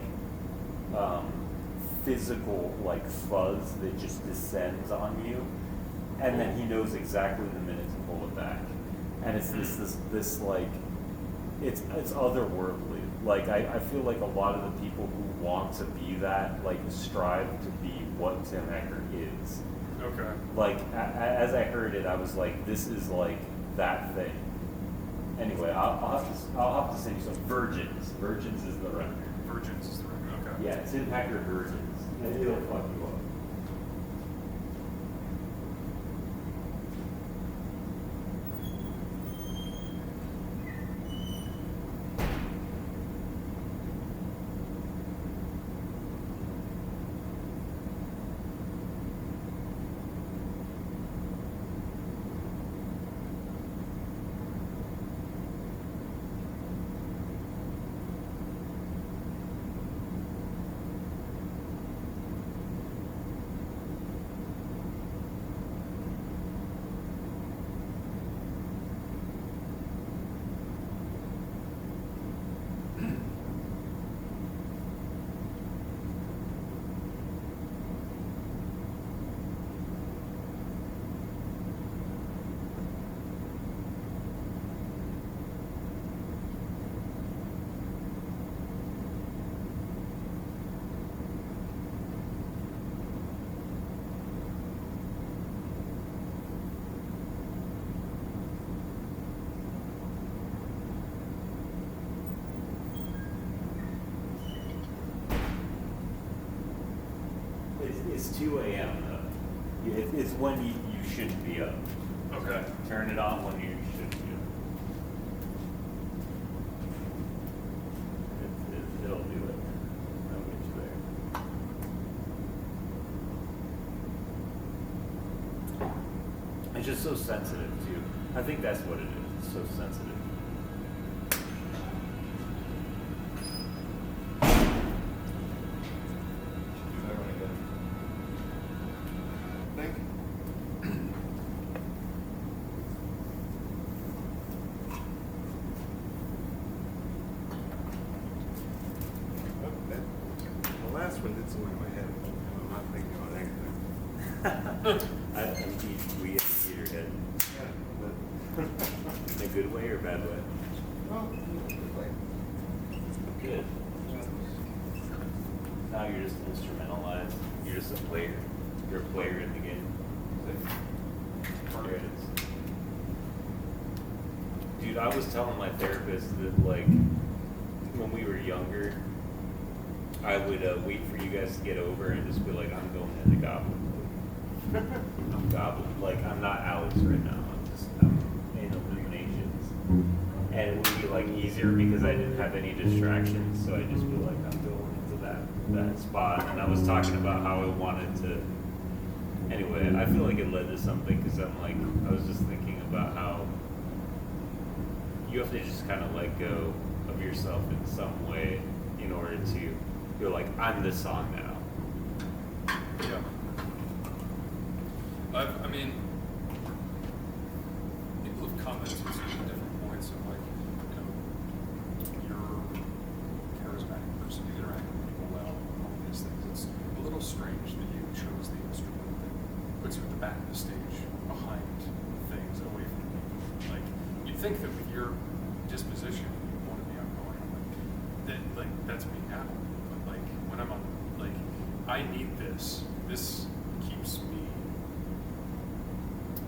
physical like fuzz that just descends on you, and then he knows exactly the minute to pull it back, and it's this like it's otherworldly. Like I feel like a lot of the people who want to be that like strive to be what Tim Hacker is. Okay. Like as I heard it, I was like, this is like that thing. Anyway, I'll have to send you some Virgins. Virgins is the record. Virgins is the record. Okay. Yeah, Tim Hacker Virgins. It'll fuck you up. It's 2 a.m. though. It's when you shouldn't be up. Okay. Turn it on when you shouldn't be up. It'll do it. I'll get you there. It's just so sensitive too. I think that's what it is. It's so sensitive. Thank you. The last one did something in my head. I'm not thinking about anything. We get to your head. Yeah, In a good way or bad way? well, good way. Good. Now you're just instrumentalized. You're just a player. You're a player in the game. There it is. Dude, I was telling my therapist that like when we were younger, I would wait for you guys to get over and just be like, I'm going into goblin mode. I'm goblin. Like I'm not Alex right now. I'm in Illuminations. And it would be like easier because I didn't have any distractions, so I'd just be like, I'm going into that spot. And I was talking about how I wanted to. Anyway, I feel like it led to something because I'm like, I was just thinking about how you have to just kind of let go of yourself in some way in order to. You're like, I'm this song now. Yeah. I mean, people have commented at different points of like, you know, you're a charismatic person, you interact with people well, all of these things. It's a little strange that you chose the instrument that puts you at the back of the stage, behind things, away from people. Like, you'd think that with your disposition, you want to be outgoing. Like, that's me now. But like, and I'm on, like, I need this. This keeps me,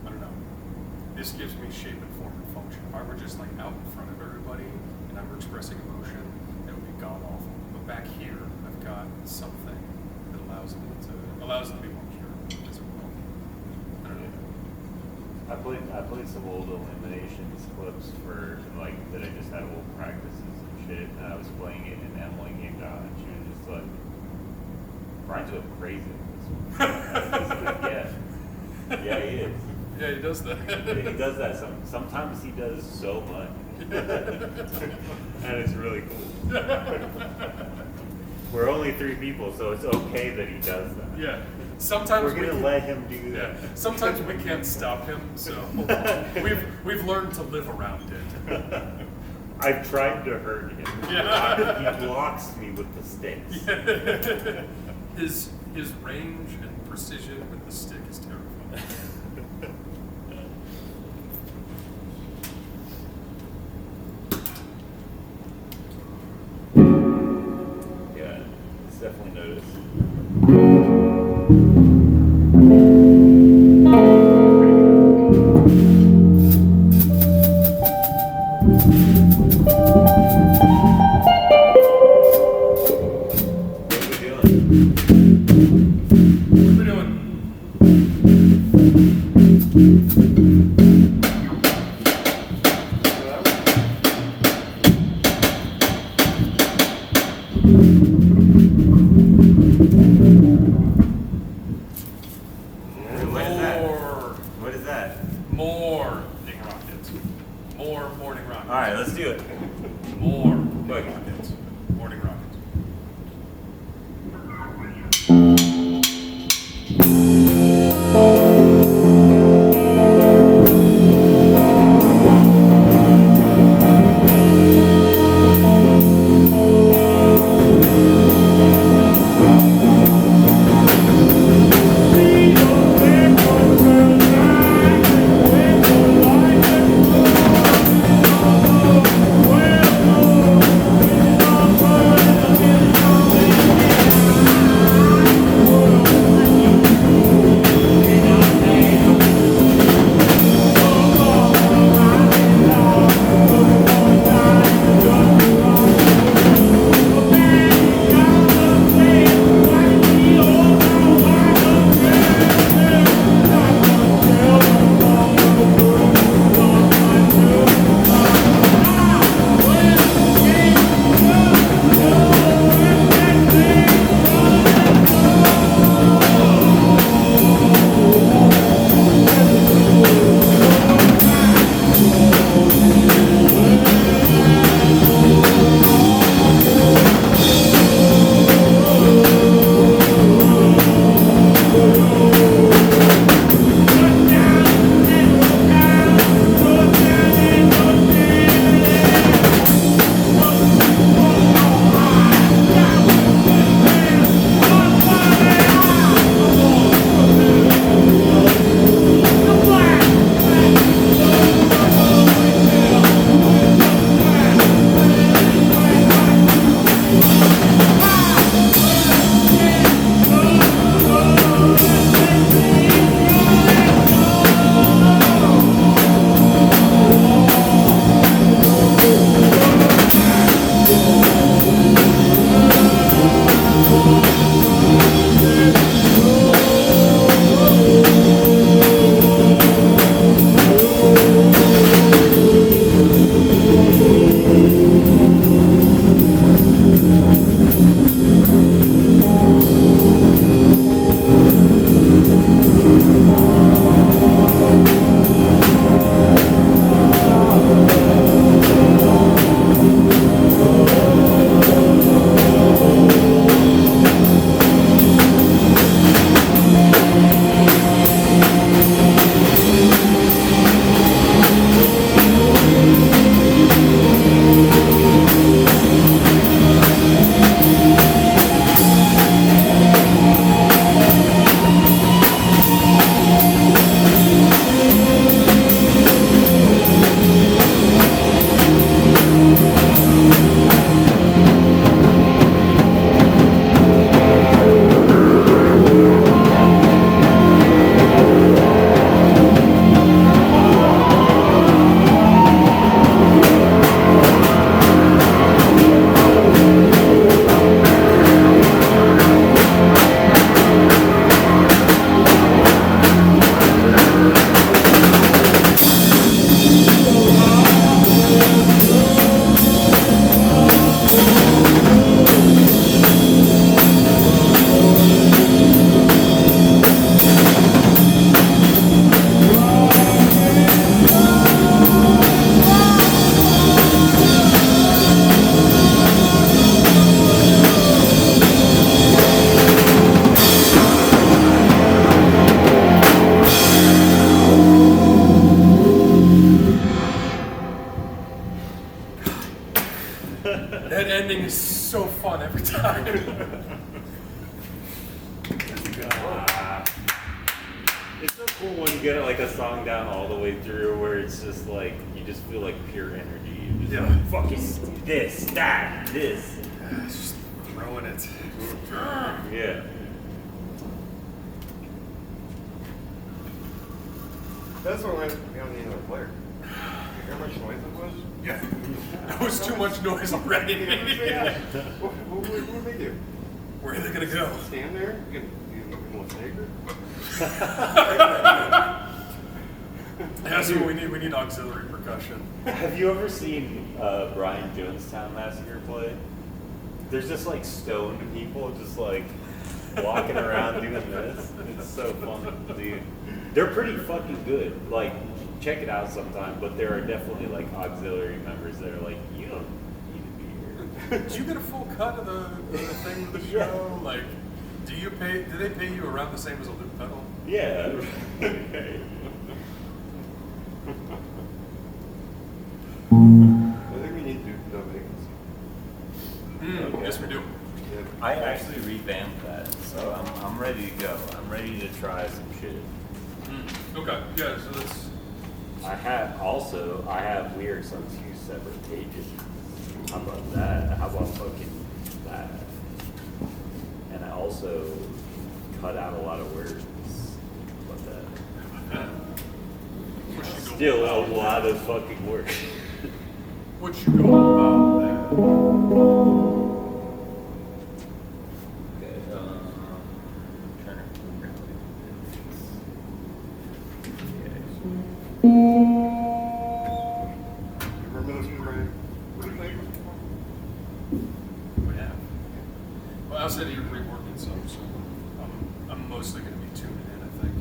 I don't know, this gives me shape and form and function. If I were just like out in front of everybody and I were expressing emotion, it would be god awful. But back here, I've got something that allows it to be more pure as well. I don't know. I played some old Illuminations clips for like that I just had old practices and shit, and I was playing it, and Emily came down and she was just like, "Brian's going crazy with this one." Yeah, he is. Yeah, he does that. He does that. Sometimes he does so much, and it's really cool. We're only 3 people, so it's okay that he does that. Yeah. Sometimes We're gonna let him do that. Yeah. Sometimes we can't stop him, so we've learned to live around it. I've tried to hurt him. Yeah. He blocks me with the sticks. Yeah. His range and precision with the stick is terrifying. Yeah, it's definitely noticed. What are we doing? What are we doing? What is that? More. What is that? More ding rockets. More morning rockets. All right, let's do it. More Quick. ding rockets. Morning rockets. Well, ending is so fun every time. It's so cool when you get like a song down all the way through where it's just like you just feel like pure energy. You just Yeah. like, fucking this, that, this. It's just throwing it. Yeah. That's what reminds me on the other player. You hear how much noise it was? Yeah. That was too much noise already. Yeah. What do they do? Where are they gonna go? Stand there? You can look sacred? That's what we need. We need auxiliary percussion. Have you ever seen Brian Jonestown Massacre play? There's just like stoned people just like walking around doing this. It's so fun, dude. They're pretty fucking good. Like, check it out sometime. But there are definitely like auxiliary members that are like, you don't need to be here. Did you get a full cut of the thing of the show? Like, do they pay you around the same as a loop pedal? Yeah. I think we need to do no vacancy. Okay. Yes, we do. Yeah. I actually revamped that, so I'm ready to go. I'm ready to try some shit. Okay, yeah, so that's... I have lyrics on 2 separate pages. How about that? How about fucking that? And I also cut out a lot of words. What that? Still a lot of fucking words. What you know about that? Okay, trying to remember You remember those two, Brian? What do you think? We have. Well, I said you're reworking some, so I'm mostly going to be tuning in, I think.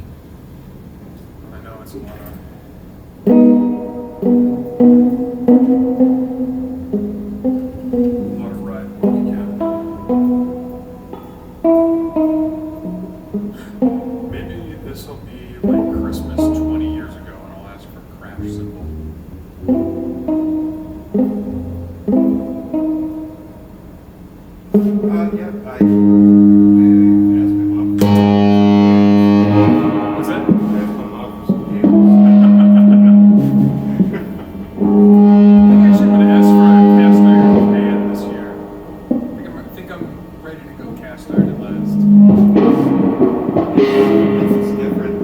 I know it's a lot of... ride work again. Maybe this will be like Christmas 20 years ago, and I'll ask for a crash symbol. Yeah, I asked my mom. What's that? I asked my mom for some games. I think actually I'm going to ask for a cast iron pan this year. I think I'm ready to go cast iron at last. It's different.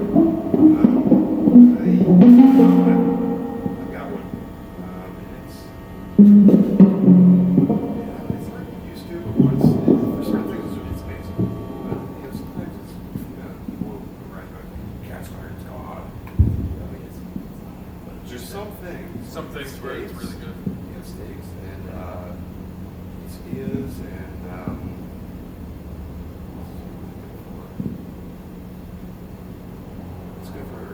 I've got one. It's hard to get used to, but once, for certain things, it's amazing. But sometimes it's, people right about cast iron's God. But there's some things. Some things where it's really good. Yeah, steaks and quesadillas and it's good for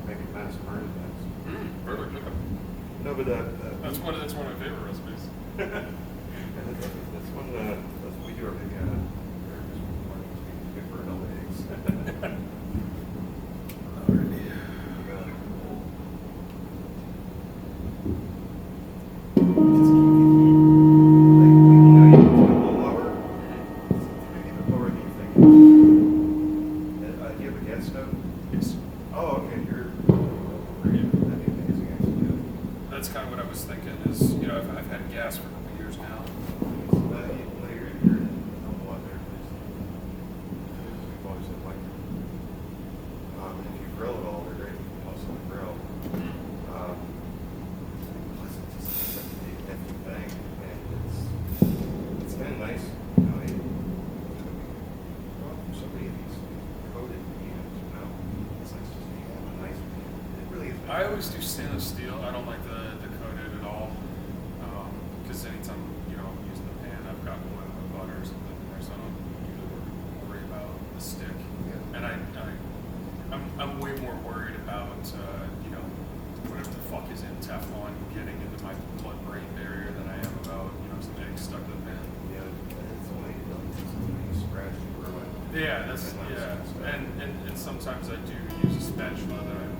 making mass burn things. Perfect. Okay. No, but That's one of my favorite recipes. that's one we do our big big burn all eggs. Yes. Oh, okay. That'd be amazing, actually. That's kind of what I was thinking is, I've had gas for a couple years now. You're a lot better place. We've always had like, if you grill it all, they're great. Also on the grill. Plus it's just such a big, hefty thing, and it's kind of nice. Somebody of these coated pans, it's nice just to have a nice pan. It really is. I always do stainless steel. I don't like the coated at all. Because anytime, I'm using the pan, I've got oil or butter or something in there, so I don't usually worry about the stick. Yeah. And I'm way more worried about, whatever the fuck is in Teflon getting into my blood-brain barrier than I am about, some eggs stuck in the pan. Yeah, it's only you scratch and ruin. Yeah, and sometimes I do use a spatula that I,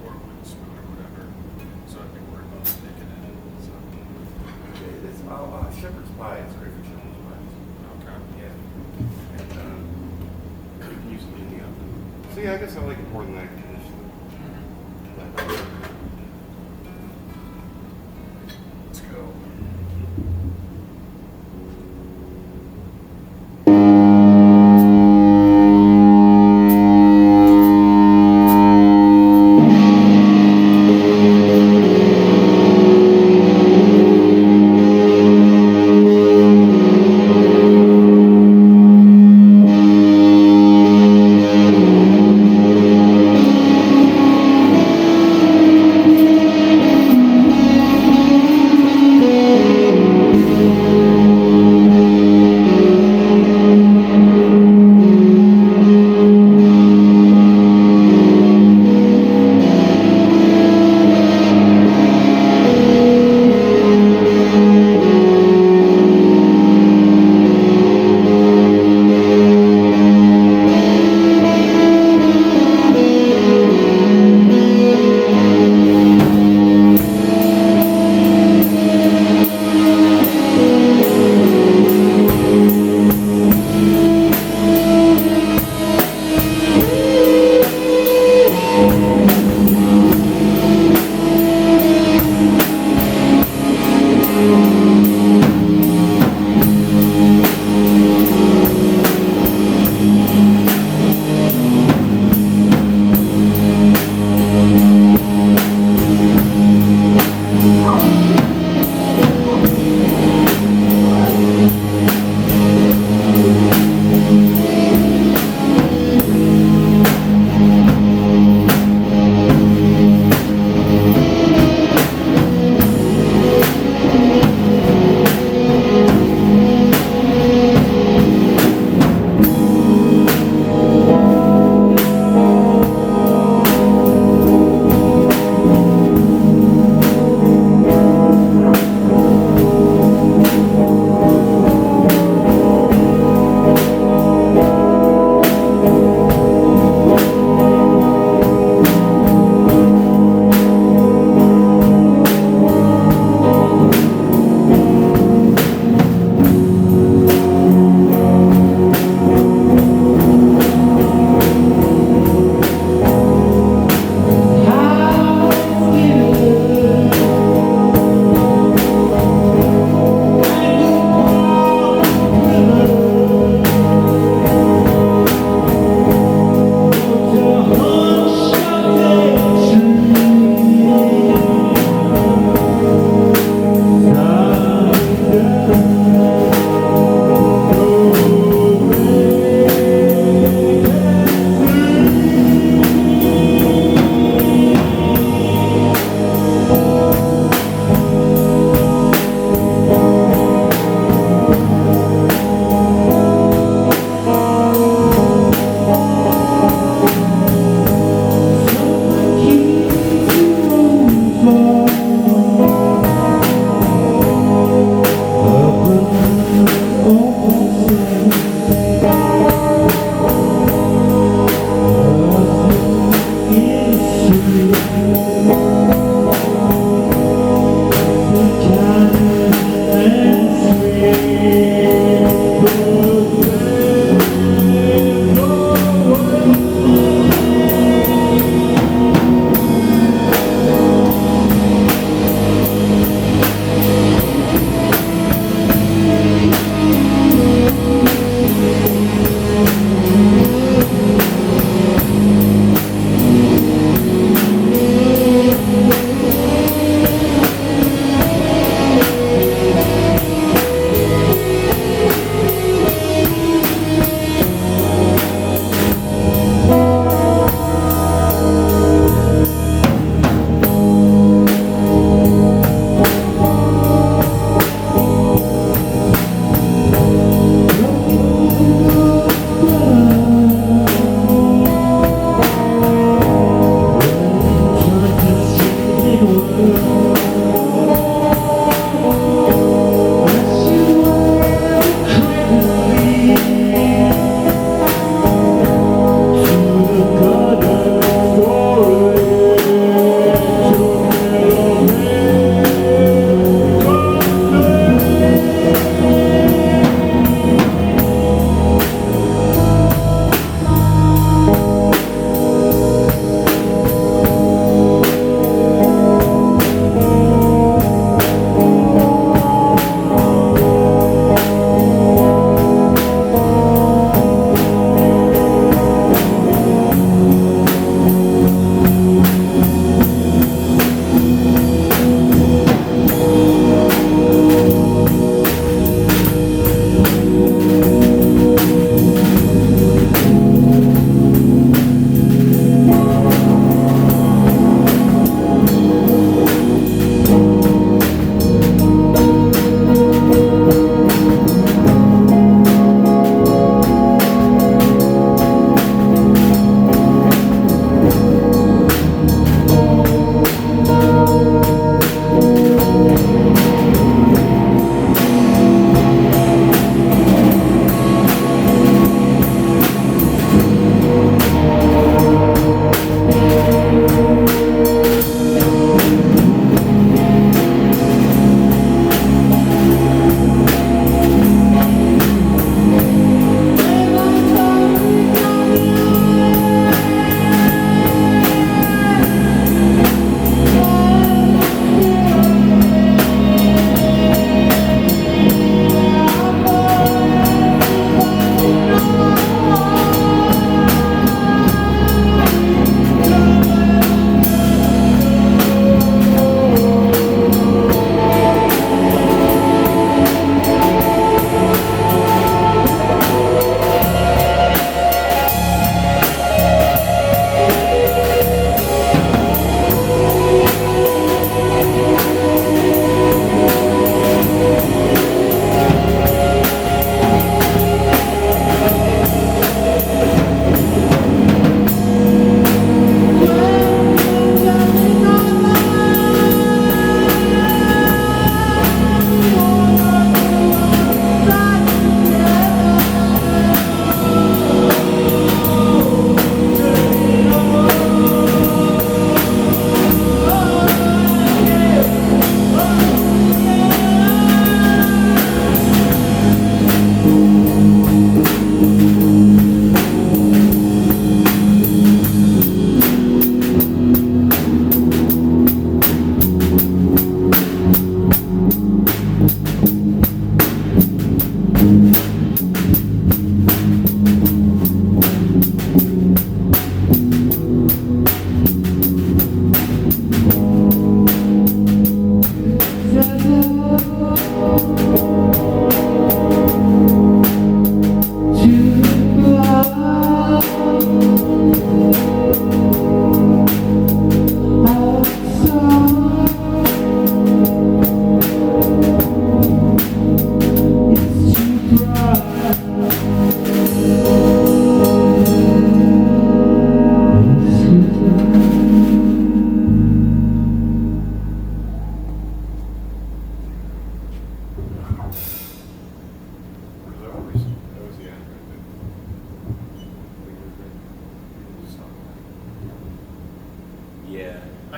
or a wooden spoon or whatever, so I'd be worried about sticking in it. So. It's Shepherd's pie is great for children's pies. Okay. Yeah. And you can use it in the oven. So yeah, I guess I like it more than that traditionally. Let's go.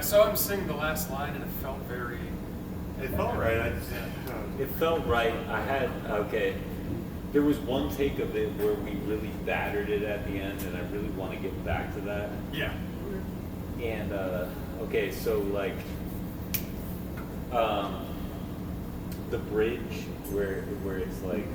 saw him sing the last line and it felt very. It felt right. I just, It felt right. Okay. There was one take of it where we really battered it at the end, and I really want to get back to that. Yeah. And okay, so like the bridge where it's like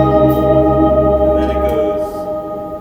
and then it goes.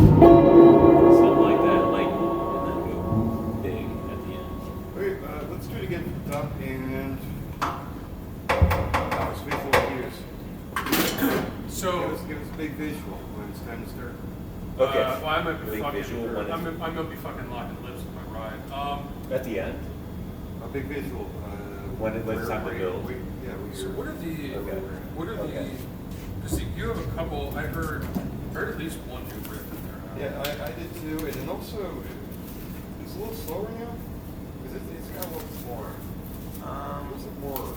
Something like that, like, and then go big at the end. Okay, let's do it again from the top and visual cues. So. Give us a big visual when it's time to start. Okay. Well, I might be Big fucking. visual when I'm it's- gonna be fucking locking lips with my ride. At the end? A big visual. When it's time to build. Yeah, So what are the? Okay. What are Okay. the? See, you have a couple. I heard at least one new riff in there. Yeah, I did too, and then also it's a little slower now because it's got a little more. Was it more?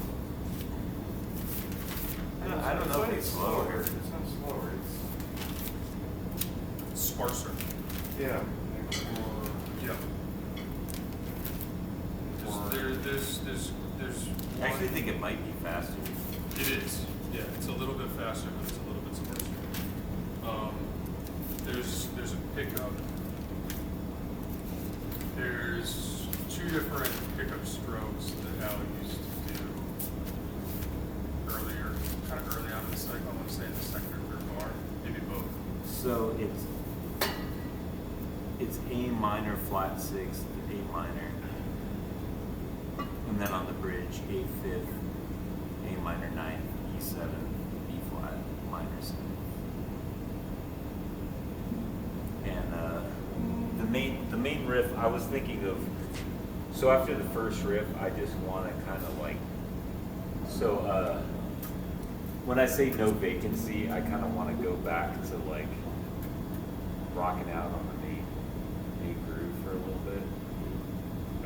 I don't know if it's slower. It's not slower. It's Sparser. yeah. Maybe more. Yeah. There's I actually one- think it might be faster. It is. Yeah, it's a little bit faster, but it's a little bit sparser. There's a pickup. There's two different pickup strokes that Al used to do earlier, kind of early on in the cycle. I want to say in the second or third bar, maybe both. So it's A minor flat sixth, A minor, and then on the bridge A fifth, A minor ninth, E7, B flat, minor seventh. And The main riff I was thinking of, so after the first riff I just want to kind of like, so when I say no vacancy I kind of want to go back to like rocking out on the main groove for a little bit,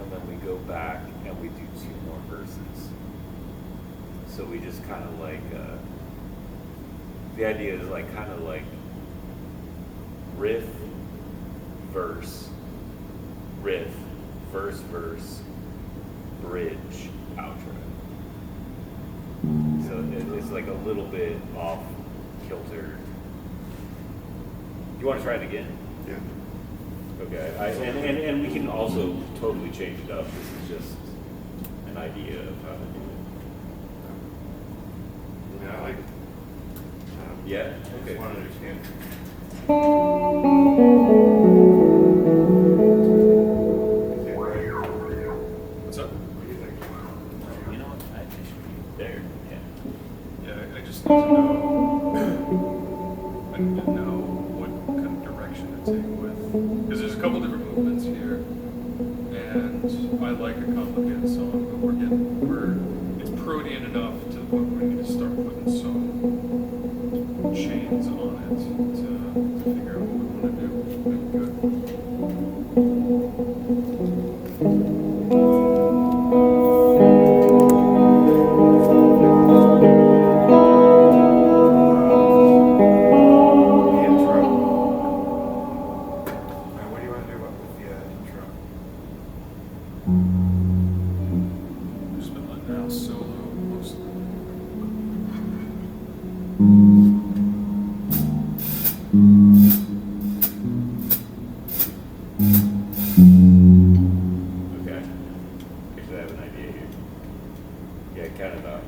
and then we go back and we do two more verses. So we just kind of like, the idea is like kind of like riff, verse, verse, bridge, outro. So it's like a little bit off kilter. You want to try it again? Yeah. Okay. And we can also totally change it up. This is just an idea of how to do it. Yeah, I like it. Yeah? I Okay. just want to understand. Is it right? What's up? What do you think? You know what? I think should be there. Yeah. Yeah, I just need to know. I need to know what kind of direction to take with, because there's a couple different movements here, and I like a complicated song, but it's protean enough to the point where we need to start putting some chains on it to figure out what we want Just been letting out solo mostly. Okay. Actually, I have an idea here. Yeah, count it out.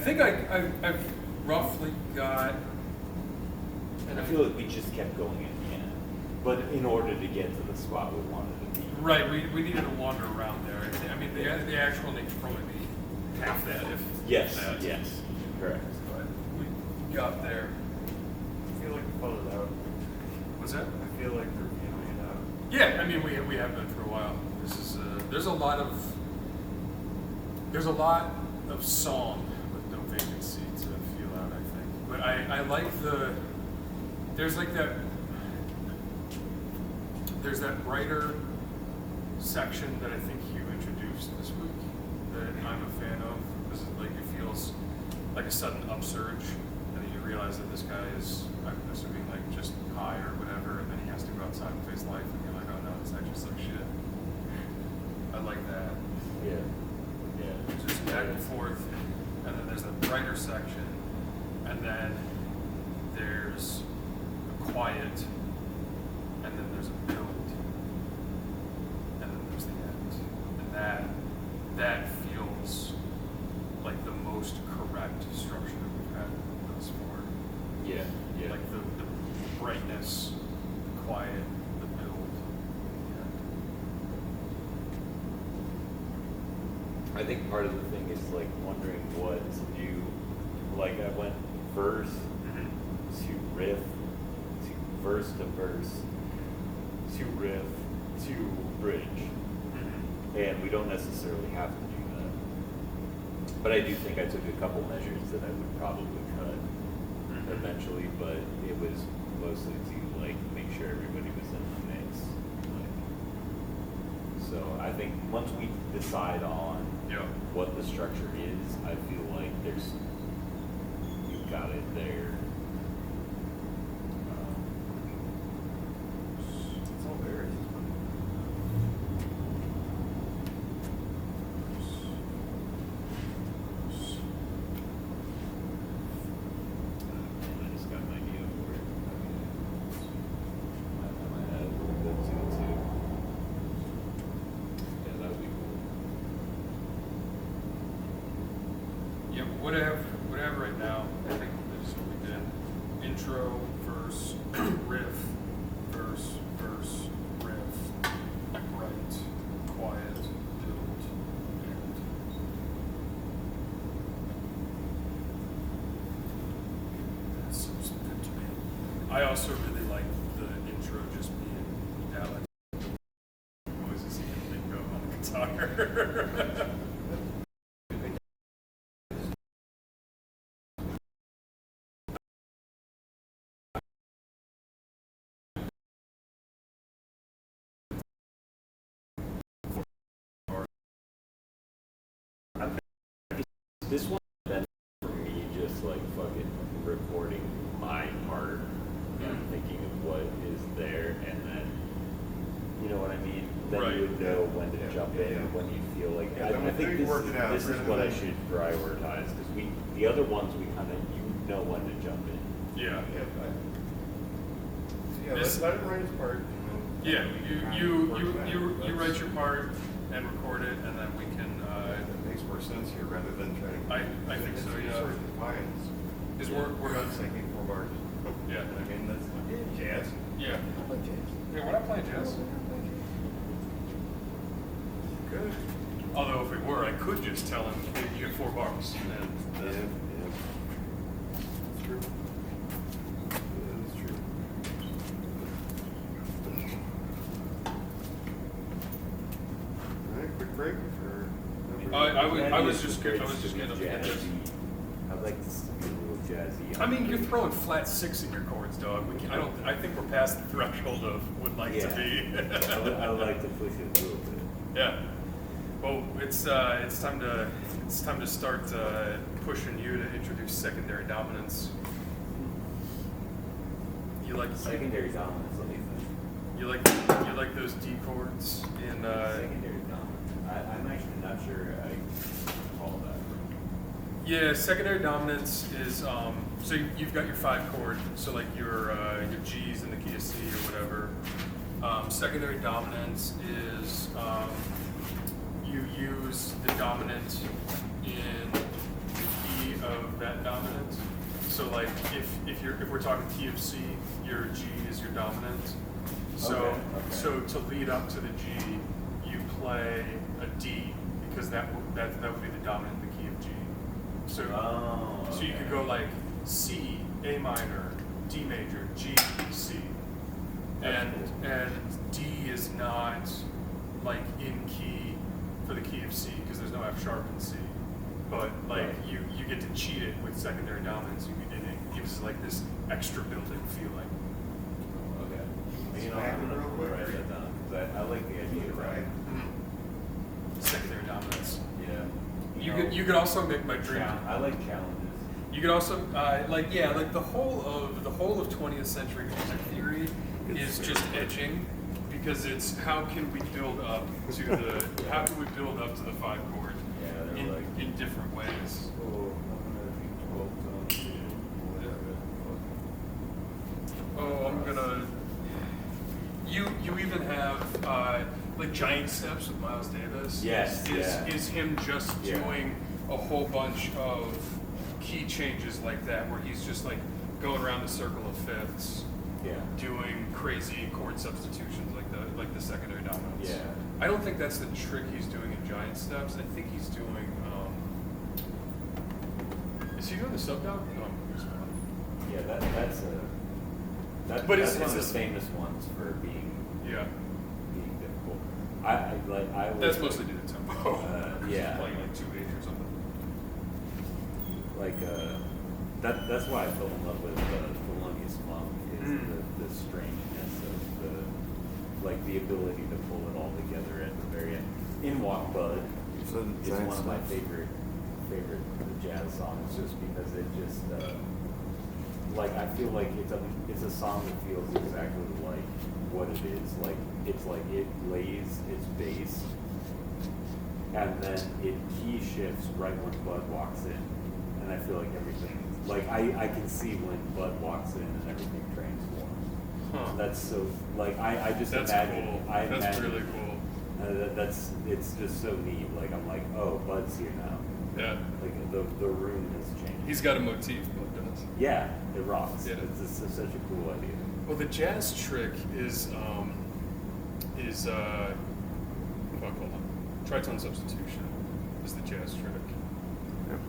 think I've roughly got. And I feel like we just kept going in the end. But in order to get to the spot we wanted to be. Right, we needed to wander around there. I mean, the actual name could probably be half that if Yes, that. yes, correct. But we got there. I feel like we followed out. What's that? I feel like we're feeling it out. Yeah, I mean we have been for a while. This is there's a lot of song with no vacancy to feel out, I think. But I like there's that brighter section that I think you introduced this week that I'm a fan of because it feels like a sudden upsurge, and then you realize that this guy is, I'm assuming, like just high or whatever, and then he has to go outside and face life, and you're like, oh no, this actually sucks shit. I like that. Yeah. Just back and forth, and then there's a brighter section, and then there's a quiet, and then there's a build, and then there's the end, and that feels like the most correct structure that we've had thus far. Yeah. Like the brightness, the quiet, the build. I think part of the thing is like wondering what to do. Like I went verse to riff, to verse to riff, to bridge. And we don't necessarily have to do that. But I do think I took a couple measures that I would probably cut eventually, but it was mostly to like make sure everybody was in the mix. Like, so I think once we decide on what the structure is, I feel like you've got it there. It's all there. I just got an idea for it. I might add a little bit to it too. Yeah, that would be cool. Yeah, whatever right now, I think this is what we did. Intro, verse, riff, verse, riff, right, quiet, build, end. That seems good to me. I also really like the intro just being Alex noises he can think of on the guitar. This one then for me just like fucking recording my part and thinking of what is there, and then you know what I mean? Then Right. you would know when to jump in yeah. when you feel like Yeah, then I when think we this work it out, is rather what I than- should prioritize because the other ones we kind of know when to jump in. Yeah. This- Let him write his part. Yeah, and you then write your part and record it, and then we can. It makes more sense here rather than trying to. I think so, yeah. Sort of defiance. Because we're not singing 4 bars. Yeah. I mean, that's jazz. Yeah. I play jazz. Yeah, we're not playing jazz. Good. Although if we were, I could just tell him, hey, you get 4 bars. And It's true. It is true. All right, quick break for. I was just getting up to get this. I'd like this to be a little jazzy. I mean, you're throwing flat 6 in your chords, dog. I think we're past the threshold of would like to be. I would like to push it a little bit. Yeah. Well, it's time to start pushing you to introduce secondary dominance. You like Secondary dominance, let me think. you like those D chords in Secondary dominance. I'm actually not sure I call that. yeah, secondary dominance is so you've got your 5 chord, so like your G's in the key of C or whatever. Secondary dominance is you use the dominant in the key of So like if we're talking key of C, your G is your dominant. So Okay. so to lead up to the G, you play a D because that would be the dominant in the key of G. So so you could go like C, A minor, D major, G, C. That's And D is not like in key for the key of C because there's no F sharp in C. But like Right. you get to cheat it with secondary dominance, and it gives like this extra built-in feeling. Okay. You know, Smack I'm it gonna real quick. write that down because I like the idea, right? Secondary dominance. Yeah. You could also make my dream. I like challenges. You could also like the whole of 20th century music theory is just edging, because it's how can we build up to the 5 chord Yeah, they're like, in different ways. oh, I'm gonna be 12 tones, whatever. Oh, I'm gonna. You even have like Giant Steps with Miles Davis. Yes, yeah. Is him just Yeah. doing a whole bunch of key changes like that, where he's just like going around the circle of fifths, Yeah. doing crazy chord substitutions like the secondary dominants. Yeah. I don't think that's the trick he's doing in Giant Steps. I think he's doing. Is he doing the sub down? No, he's not. Yeah, But that's it's one of this- the famous ones for being Yeah, difficult. I was that's mostly due to tempo. yeah. Playing like 2/8 or something. Like that's why I fell in love with Thelonious Monk is the strangeness of the ability to pull it all together at the very end. In Walk Bud So is Giant one of my Steps. favorite jazz songs, just because it just like I feel like it's a song that feels exactly like what it is. Like it's like it lays its base, and then it key shifts right when Bud walks in, and I feel like everything. Like I can see when Bud walks in and everything transforms. Huh. That's so like I just That's imagine. cool. I That's imagine, really cool. it's just so neat. Like I'm like, oh, Bud's here now. Yeah. Like the room has changed. He's got a motif, Bud does. Yeah, it rocks. Yeah. It's just such a cool idea. Well, the jazz trick is what do I call it? Tritone substitution is the jazz trick. Yep.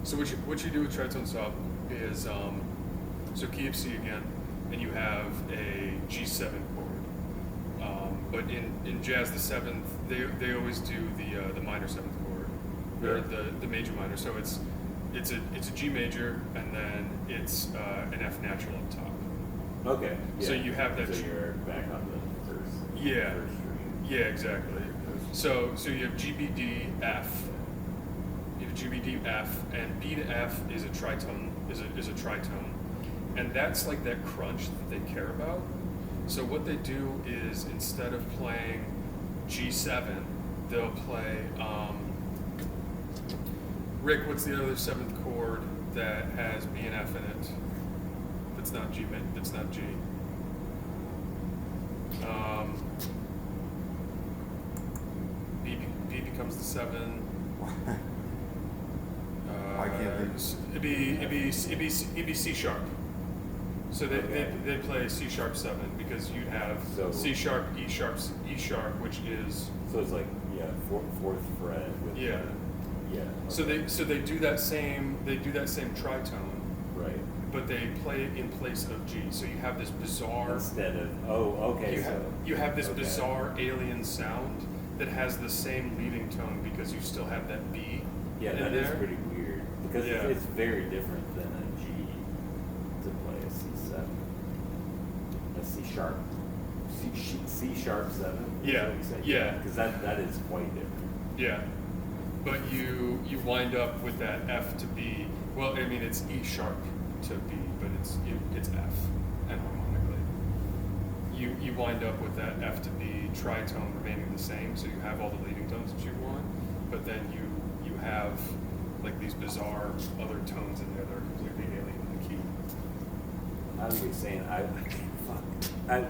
So what you do with tritone sub is so key of C again, and you have a G7 chord. But in jazz, the seventh they always do the minor seventh chord, or Yeah. the major minor. So it's a G major, and then it's an F natural up top. Okay. So yeah. you have that So G- you're back on the first. Yeah. First string. Yeah, exactly. So you have G, B, D, F. You have G, B, D, F, and B to F is a tritone. Is a tritone, and that's like that crunch that they care about. So what they do is instead of playing G7, they'll play. Rick, what's the other seventh chord that has B and F in it? That's not G. That's not G. B becomes the 7. I can't think. It'd be C sharp. So they play C sharp 7 because you'd have So- C sharp, E sharp, which is So it's like fourth fret with Yeah. yeah. so okay. they do that same tritone, right. but they play it in place of G. So you have this bizarre Instead of okay. you have this okay. bizarre alien sound that has the same leading tone because you still have that B Yeah, in that there. is pretty weird because Yeah. it's very different than a G to play a C7, a C sharp, C sharp 7. is Yeah, what you say? yeah. Because that is quite different. Yeah, but you wind up with that F to B. Well, I mean it's E sharp to B, but it's F enharmonically. You wind up with that F to B tritone remaining the same, so you have all the leading tones that you want, but then you have like these bizarre other tones in there that are completely alien to the key. I was just saying,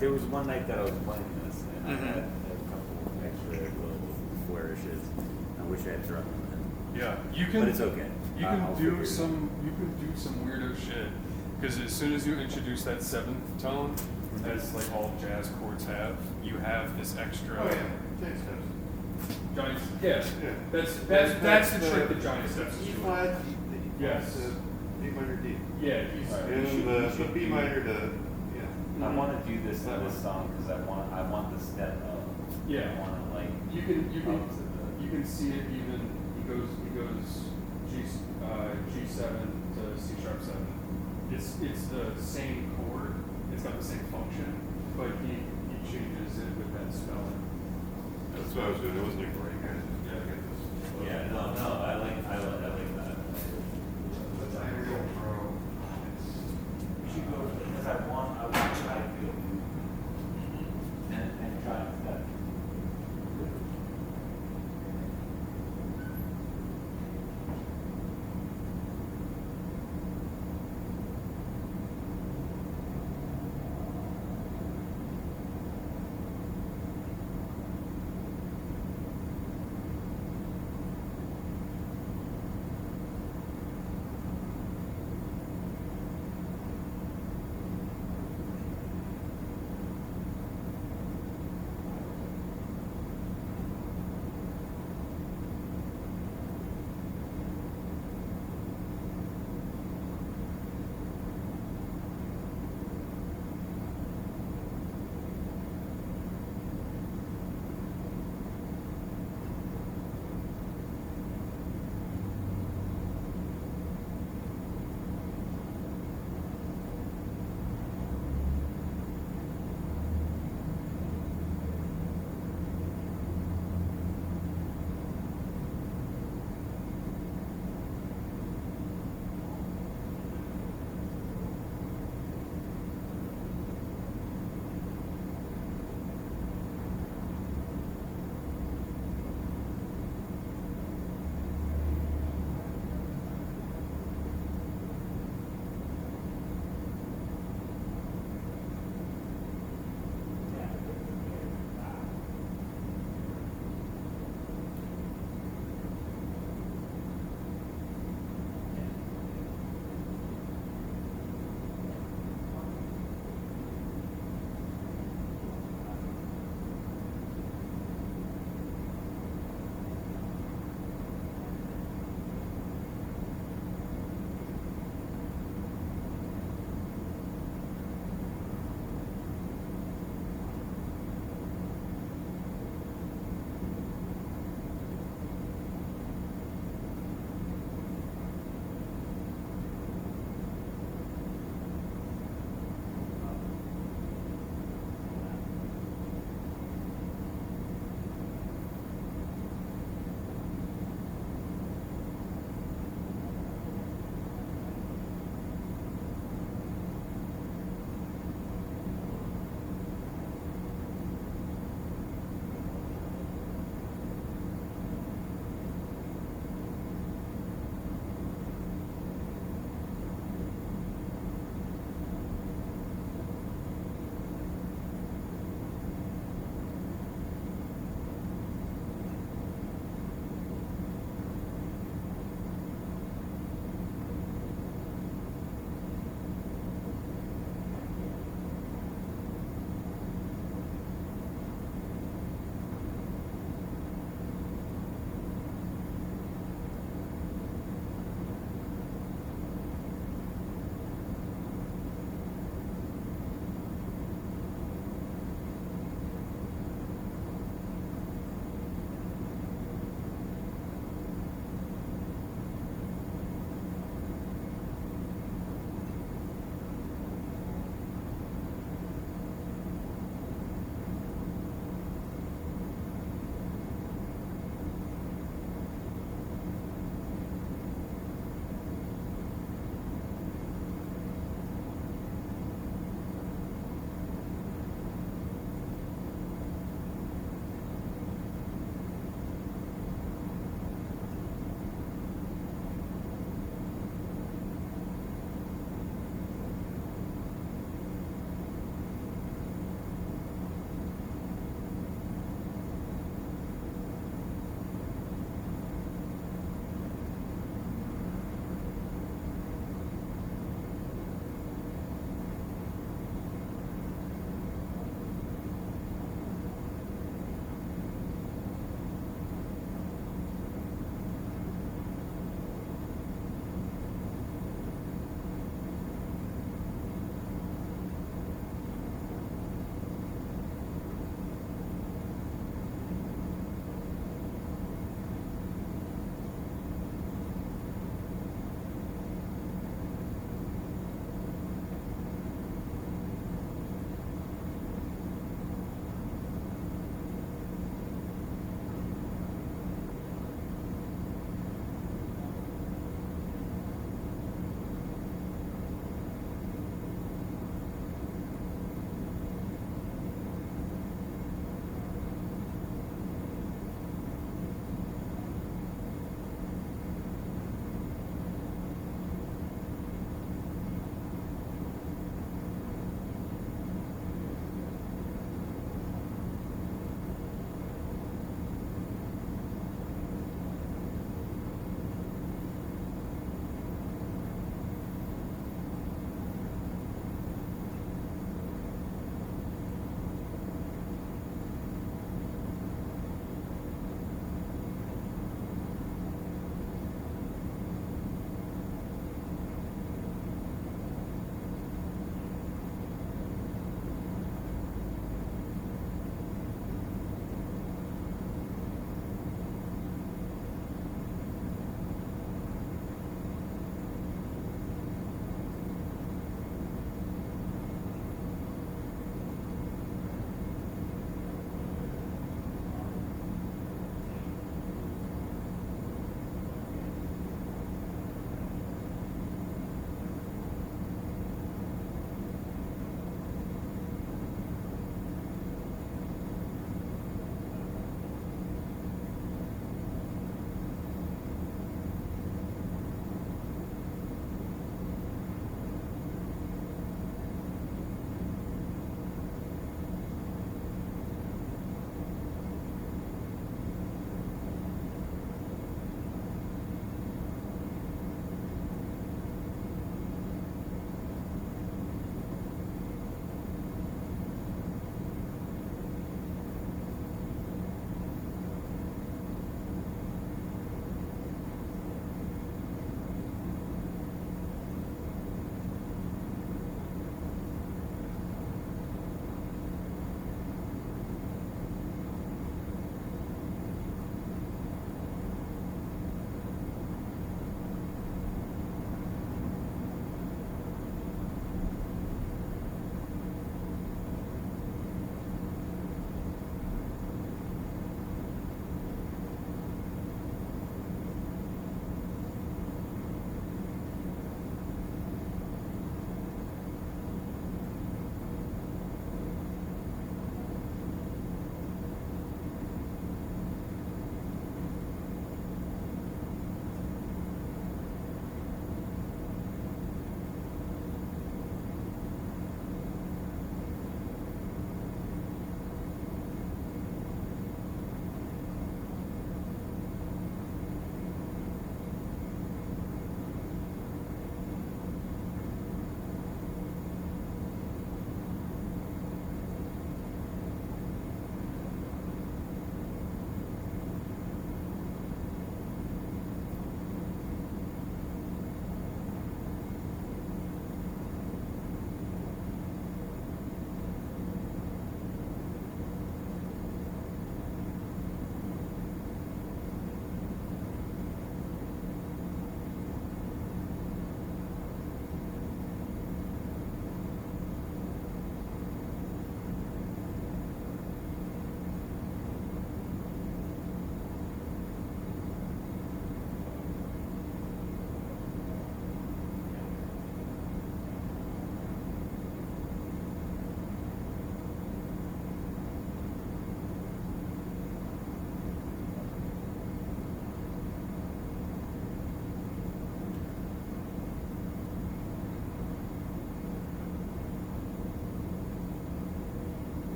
there was one night that I was playing this, and Mhm. I had a couple extra little flourishes. I wish I had thrown them in. Yeah, you can. But it's okay. You I'll can figure do it out. some weirdo shit because as soon as you introduce that seventh tone, as like all jazz chords have, you have this extra. Oh yeah, Jay Steps. Johnny, yes, Yeah. that's the trick that Johnny Steps is E doing. flat, Yes. to B minor D. Yeah, he's. Alright. And should- then we the should B do- minor to, yeah. I want to do this in this song because I want the step up. Yeah. I want to like. You can up to the- you can see it even. He goes G7 to C sharp 7. It's the same chord. It's got the same function, but he changes it with that spelling. That's what I was doing. It wasn't ignoring you guys. Yeah, I get this. Yeah, no,